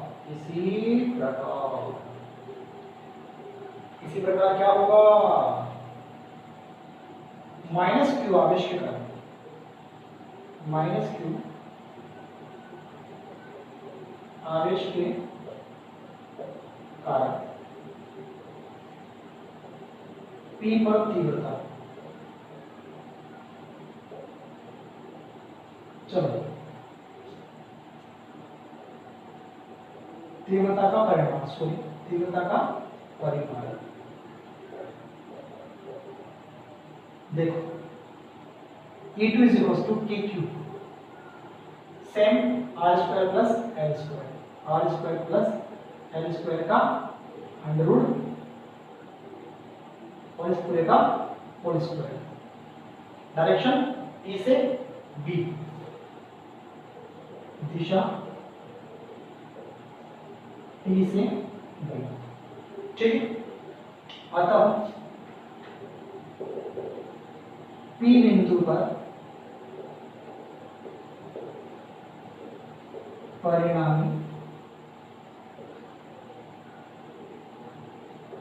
इसी प्रकार क्या होगा, माइनस क्यू आवेश के कारण, माइनस क्यू आवेश के कारण P पर तीव्रता, चलो तीव्रता का परिमाण, सॉरी तीव्रता का परिमाण देखो, E2 is equal to KQ, same R square plus L square, R square plus L square का अंडर रूट और इस पूरे का होल स्क्वायर, डायरेक्शन ए से बी, दिशा टी से बी, ठीक। अतः पी बिंदु पर परिणामी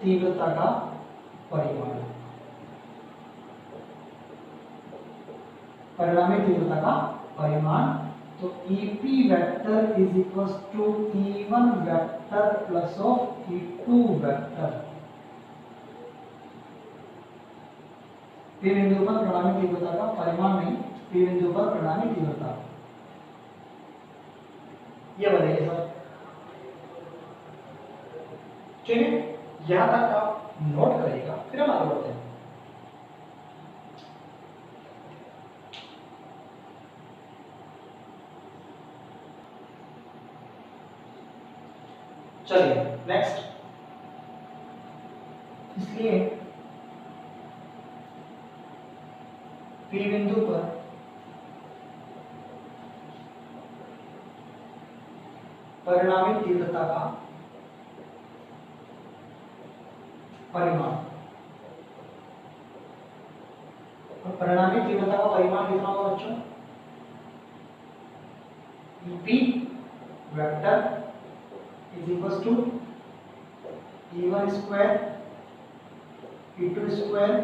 तीव्रता का परिमाण, परिणामी तीव्रता का परिमाण, तो EP vector is equal to E1 vector plus of E2 vector. P बिंदु पर परिणामी तीव्रता का परिमाण नहीं, P बिंदु पर परिणामी तीव्रता, ये बताइए सर, ठीक है। यहां तक आप नोट करिएगा, फिर हम आगे बढ़ते हैं। चलिए नेक्स्ट, इसलिए P बिंदु पर परिणामी तीव्रता का परिमाण, और परिणामी तीव्रता का परिमाण कितना होगा बच्चों, EP vector is equals to E1 square E2 square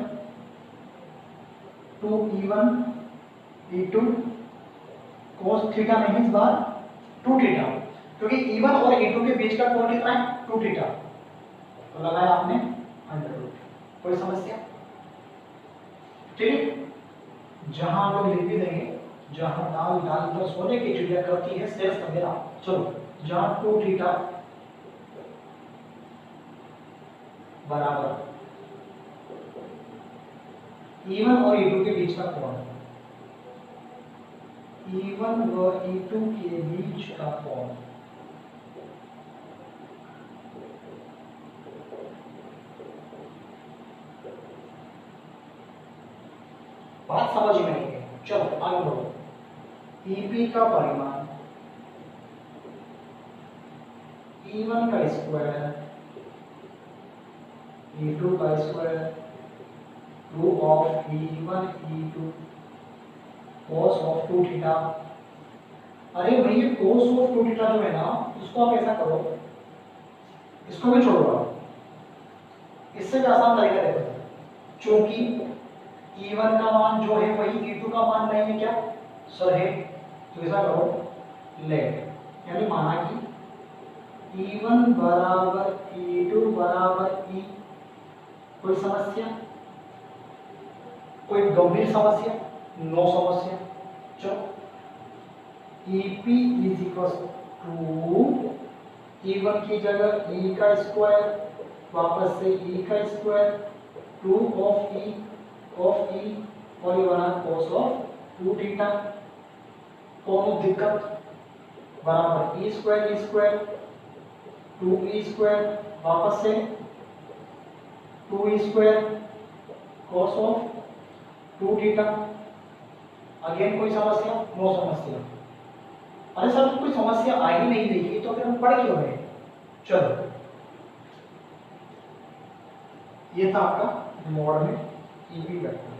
2E1 E2 cos theta नहीं, इस बार 2 थीटा, क्योंकि E1 और E2 के बीच का कोण कितना है 2 थीटा, तो लगाया आपने अंडर रूट, कोई समस्या, ठीक। जहां हम लोग लिख भी देंगे, जहां दाल दाल पर सोने की चिड़िया करती है शेष वगैरह, चलो जहां 2 थीटा बराबर E1 और E2 के बीच का कोण, E1 व E2 के बीच का कोण, बात समझ में आई है, चलो आगे बढ़ो। EP का परिमाण E1 का स्क्वायर E2 का square 2 of E1 E2 cos of 2 theta. अरे भाई ये cos ऑफ 2 थीटा जो है ना, उसको आप ऐसा करो, इसको भी छोड़ो आप, इससे भी आसान तरीका देखो, क्योंकि E1 का मान जो है वही E2 का मान नहीं है क्या सर है, तो ऐसा करो लेट, यानी माना कि E1 बराबर E2 बराबर E, कोई समस्या, कोई गंभीर समस्या, नो समस्या, चलो EP is equal to E1 की जगह E का स्क्वायर, वापस से E का स्क्वायर 2 ऑफ E और ये बना cos ऑफ 2 थीटा, कोनो दिक्कत, बराबर E स्क्वायर 2E स्क्वायर, वापस से 2E square cos of 2 theta, again कोई समस्या, नो समस्या। अरे सर तो कोई समस्या आ ही नहीं रही, तो फिर हम पढ़ क्यों रहे, चलो ये था आपका मोड में EP वेक्टर।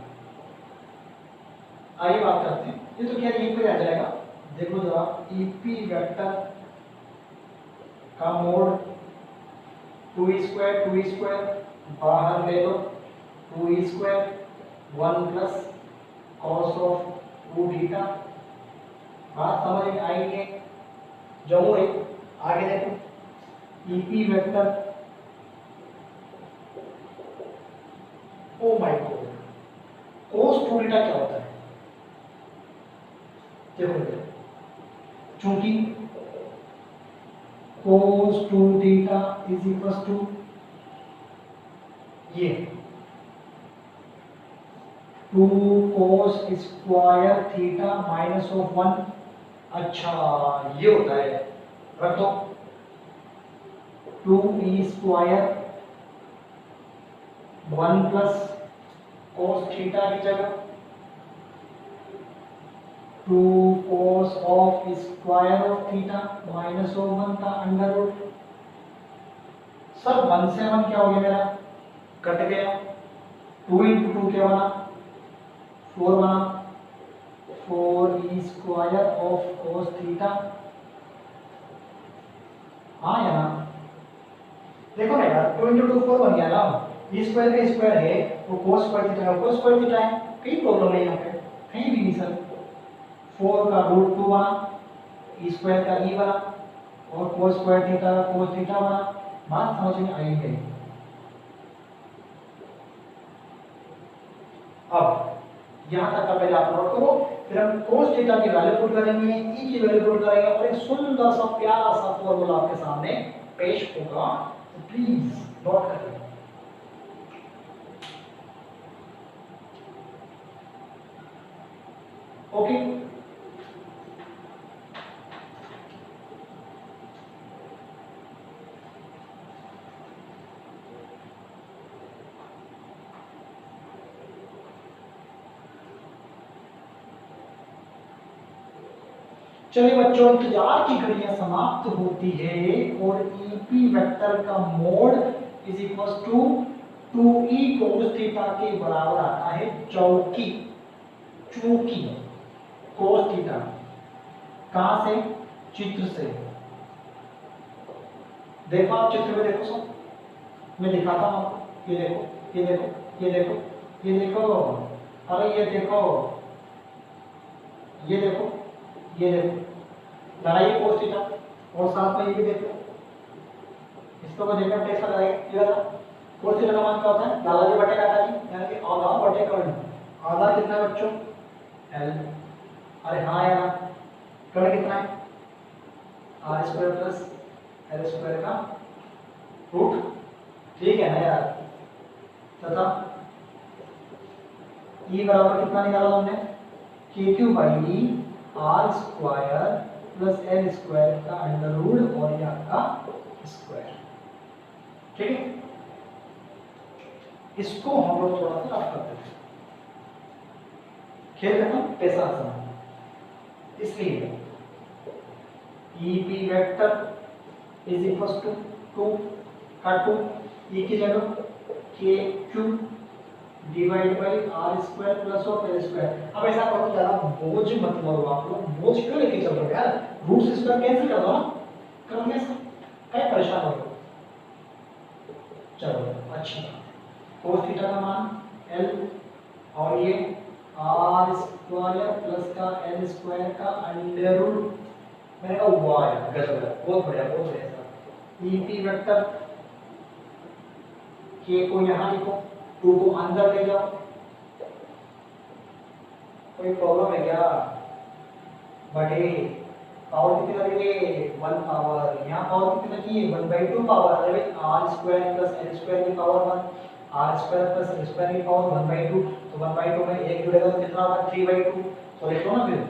आइए बात करते हैं, ये तो क्या यहीं पे आ जाएगा, देखो जरा, ईपी वेक्टर का मोड 2 बाहर ले लो, 2 1 प्लस कॉस ऑफ 2 थीटा। बात समझ में आई है? जमो आगे देखो, EP vector, oh my god, cos 2 theta क्या होता है? देखो चूंकि cos 2 theta is equal to ये 2 cos square theta minus of 1। अच्छा, ये होता है। रख दो 2e square 1 plus cos theta की जगह 2 cos of square of theta minus of 1 का अंडर रूट। सर 1 से 1 क्या हो गया मेरा? कट गया। 2 इंटू 2 क्या बना? 4 बना। 4e square of cos theta. हाँ या ना? देखो ना यार, 2 इंटू 2 4 बन गया ना। e स्क्वायर का स्क्वायर है वो cos स्क्वायर थीटा है, cos स्क्वायर थीटा है, कहीं प्रॉब्लम नहीं यहाँ पे, कहीं भी नहीं सर। 4 का रूट 2 बना, e स्क्वायर का e बना, और cos स्क्वायर थीटा का cos थीटा बना। बात समझ में आई है? अब यहाँ तक का पहले आप नोट करो, फिर हम cos थीटा की वैल्यू पुट करेंगे, e की वैल्यू पुट करेंगे, और एक सुंदर सा प्यारा सा फॉर्मूला आपके सामने पेश होगा। तो प्लीज नोट करिए। ओके, चलिए बच्चों, इंतजार की घड़ियां समाप्त होती है और ईपी वेक्टर का mod is equal to 2e cos theta के बराबर आता है, चूंकि cos थीटा कहां से? चित्र से। देखो आप चित्र में देखो सब, मैं दिखाता हूं आपको। ये देखो, ये देखो, ये देखो, ये देखो, अरे ये देखो, ये देखो, ये देखो, लगाइए cos थीटा, और साथ में ये भी देखो, इसको मैं देखना कैसा लगाएगा। ये वाला cos थीटा का मान क्या होता है? दादाजी बटे काकाजी, यानी कि आधा बटे कर्ण। आधा कितना है बच्चों? l। अरे हाँ यार, कर्ण कितना है? r square plus l square का रूट। ठीक है ना यार? तथा e बराबर कितना निकाला हमने? k³ by r square plus l square का अंडर रूट, और ये आपका स्क्वायर। ठीक है, इसको हम लोग थोड़ा सा रफ करते हैं, खेल खत्म, पैसा आसान। इसलिए EP vector is equal to 2 का 2 e की जगह k³ divide by r square plus of l square. अब ऐसा करो, ज्यादा बोझ मत लो आप लोग, बोझ क्यों लेके चल रहे हो यार? रूट स्क्वायर कैंसिल कर दो ना, कर दो ऐसा, क्या परेशान हो रहे हो? चलो अच्छा, cos थीटा का मान l, और ये r स्क्वायर प्लस का l स्क्वायर का अंडर रूट। मैंने कहा वाह यार, गजब है, बहुत बढ़िया, बहुत बढ़िया सर। ईपी वेक्टर k को यहाँ लिखो, 2 को अंदर ले जाओ। कोई प्रॉब्लम है क्या? बटे पावर कितनी लगेगी? 1 पावर। यहाँ पावर कितनी लगी है? 1/2 पावर। अरे भाई r square plus l square की power 1, r square plus l square की पावर 1/2, तो 1/2 में 1 जुड़ेगा तो कितना होगा? 3/2। तो लिख लो ना फिर,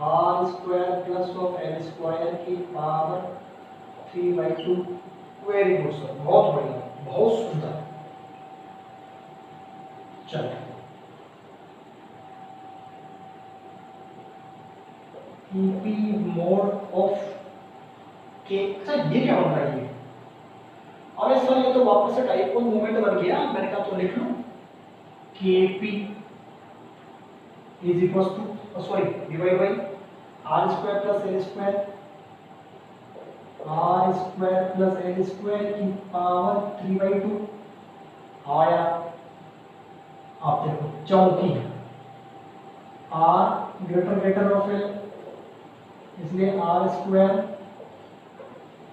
r square plus of l square की पावर 3/2। वेरी गुड सर, बहुत बढ़िया, बहुत सुंदर। चलो, ईपी मोड ऑफ के। अच्छा ये क्या बन रहा है ये? अरे सर ये तो वापस से डाइपोल मोमेंट बन गया। मैंने कहा तो लिख लूं KP is equal to, sorry, divide by R square plus L square, R square plus L square की पावर 3/2 आया। आप देखो चौकी आर ग्रेटर ऑफ एल, इसलिए आर स्क्वायर,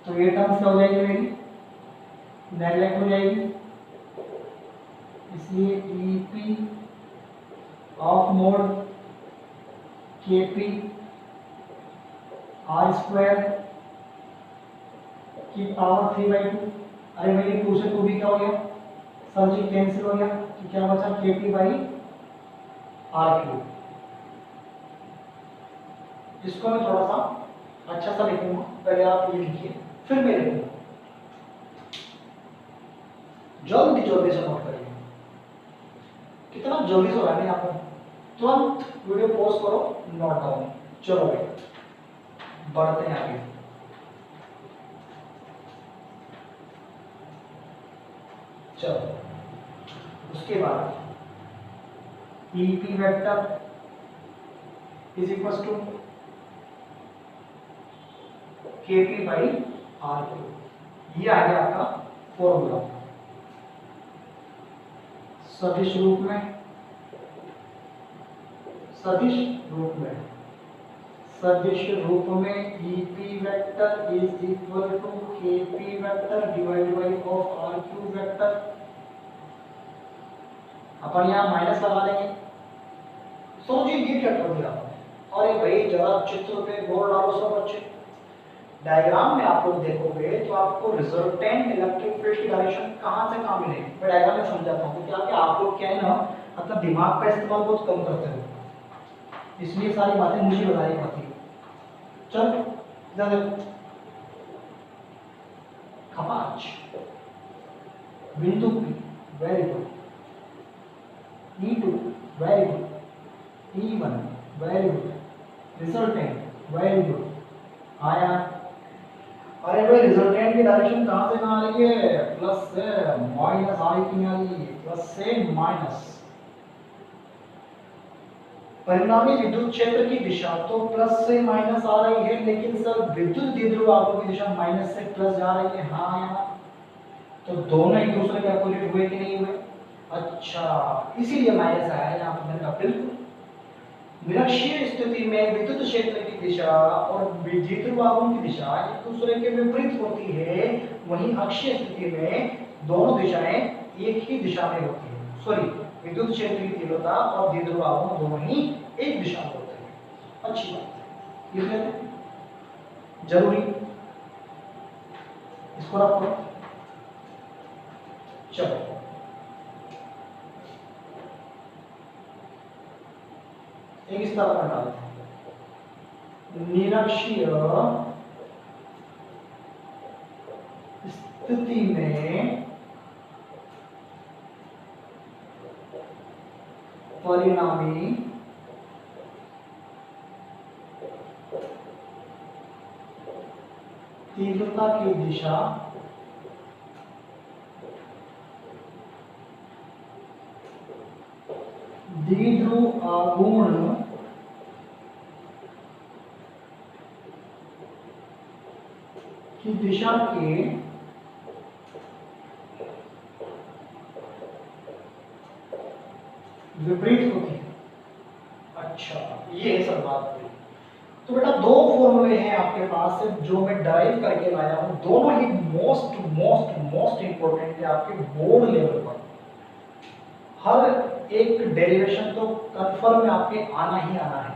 तो ये टर्म्स क्या हो जाएगी मेरी, नेगलेक्ट हो जाएगी, इसलिए ई पी ऑफ मोड के पी आर स्क्वायर की पावर 3/2। अरे भाई 2 से 2 भी क्या हो गया सर जी, कैंसिल हो गया, तो क्या बचा के पी बाई आर क्यूब। इसको मैं थोड़ा सा अच्छा सा लिखूंगा, पहले आप ये लिखिए फिर मैं लिखूंगा, जल्दी जल्दी से नोट करिए। कितना जल्दी से हो रहा है यहाँ पर, तुरंत वीडियो पॉज करो, नोट डाउन। चलो भाई बढ़ते हैं आगे। चलो उसके बाद E P vector is equal to K P by R cube, ये आ गया आपका फॉर्मूला। सदिश रूप में, सदिश रूप में, सदिश रूप में E P vector is equal to K P vector divide by of R Q vector. अपन यहाँ माइनस लगा देंगे। सोचिए ये क्या कर दिया, अरे भाई जरा चित्र पे गौर डालो सब बच्चे। डायग्राम में आप लोग देखोगे तो आपको रिजल्टेंट इलेक्ट्रिक फील्ड की डायरेक्शन कहां से कहां मिलेगी। मैं डायग्राम में समझाता हूं, क्योंकि आप लोग क्या है ना, अपना दिमाग का इस्तेमाल बहुत कम करते हो, इसलिए सारी बातें मुझे बतानी पड़ती है। चल खपाच बिंदु P, very good, E2 very good, E1 very good, resultant very good आया। अरे भाई रिजल्टेंट की डायरेक्शन कहां से कहां आ रही है, प्लस से माइनस आ रही है, प्लस से माइनस। परिणामी विद्युत क्षेत्र की दिशा तो प्लस से माइनस आ रही है, लेकिन सर विद्युत द्विध्रुव आवेश की दिशा माइनस से प्लस जा रही है। हाँ यार, तो दोनों एक दूसरे के अपोजिट हुए कि नहीं हुए? अच्छा, इसीलिए माइनस आया है यहाँ पर। मैंने कहा बिल्कुल, निरक्षीय स्थिति में विद्युत क्षेत्र की दिशा और द्विध्रुव आवेश की दिशा एक दूसरे के विपरीत होती है, वहीं अक्षीय स्थिति में दोनों दिशाएं एक ही दिशा में होती है। सॉरी, विद्युत क्षेत्र की तीव्रता और द्विध्रुव आवेश दोनों ही एक दिशा में होते हैं। अच्छी बात है, ये जरूरी, इसको रखो। चलो एक इस तरह का डालते हैं, निरक्षीय स्थिति में परिणामी तीव्रता की दिशा द्विध्रुव आघूर्ण की दिशा के विपरीत होती है। अच्छा, ये है सब बात। तो बेटा दो फॉर्मूले हैं आपके पास जो मैं डराइव करके लाया हूं, दोनों ही मोस्ट मोस्ट मोस्ट इंपॉर्टेंट है आपके बोर्ड लेवल पर। हर एक डेरिवेशन तो कंफर्म में आपके आना ही आना है,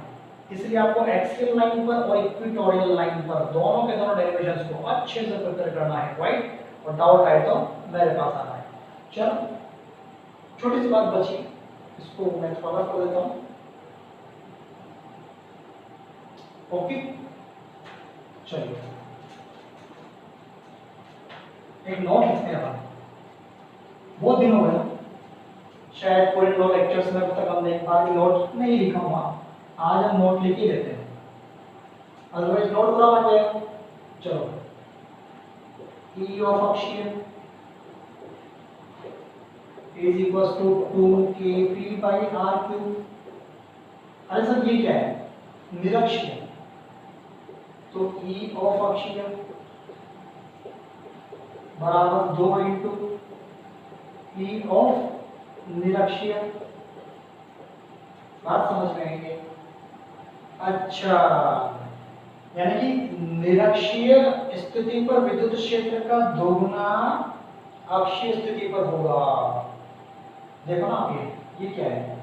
इसलिए आपको एक्सियल लाइन पर और इक्वेटोरियल लाइन पर दोनों के दोनों डेरिवेशंस को अच्छे से प्रिपेयर करना है, राइट। और डाउट आए तो मेरे पास आना है। चलो छोटी सी बात बची, इसको मैं थोड़ा कर देता हूं। ओके, चलिए एक नोट लिखते हैं अपन। बहुत दिन हो गए, शायद पूरे 2 लेक्चर्स में अब तक हमने एक बार भी नोट नहीं लिखा हुआ। आज हम नोट लिख ही लेते हैं, अदरवाइज नोट पूरा बन जाएगा। चलो, E ऑफ अक्षीय is equal to 2kp by r cube. अरे सर ये क्या है, निरक्षीय, तो ई ऑफ अक्षीय बराबर 2 इंटू ई ऑफ निरक्षीय। बात समझ में आएंगे? अच्छा, यानी कि निरक्षीय स्थिति पर विद्युत क्षेत्र का दोगुना अक्षीय स्थिति पर होगा। देखो ना आप, ये क्या है,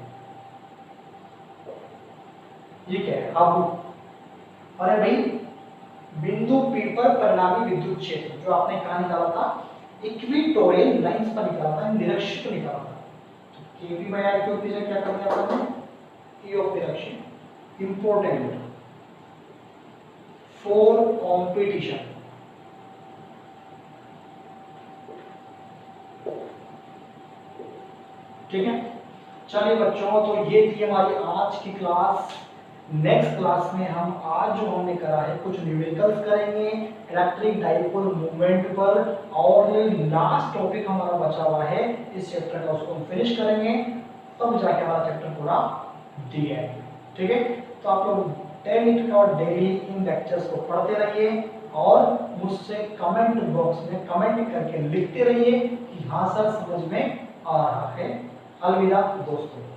ये क्या है अब? अरे भाई, बिंदु P पर परिणामी विद्युत क्षेत्र जो आपने कहा निकाला था, इक्विटोरियल लाइंस पर निकाला था, निरक्षीय पर निकाला था। तो Kp बाय R क्यूब की जगह क्या कर दिया आपने? E ऑफ निरक्षीय। Important for competition. ठीक है, चलिए बच्चों, तो ये थी हमारी आज की क्लास। नेक्स्ट क्लास में हम आज जो हमने करा है कुछ न्यूमेरिकल्स करेंगे इलेक्ट्रिक डाइपोल मूवमेंट पर, और लास्ट टॉपिक हमारा बचा हुआ है इस चैप्टर का, उसको हम फिनिश करेंगे, तब जाके हमारा चैप्टर पूरा दिया है। ठीक है, तो आप लोग डेली और डेली इन लेक्चर्स को पढ़ते रहिए और मुझसे कमेंट बॉक्स में कमेंट करके लिखते रहिए कि हाँ सर समझ में आ रहा है। अलविदा दोस्तों।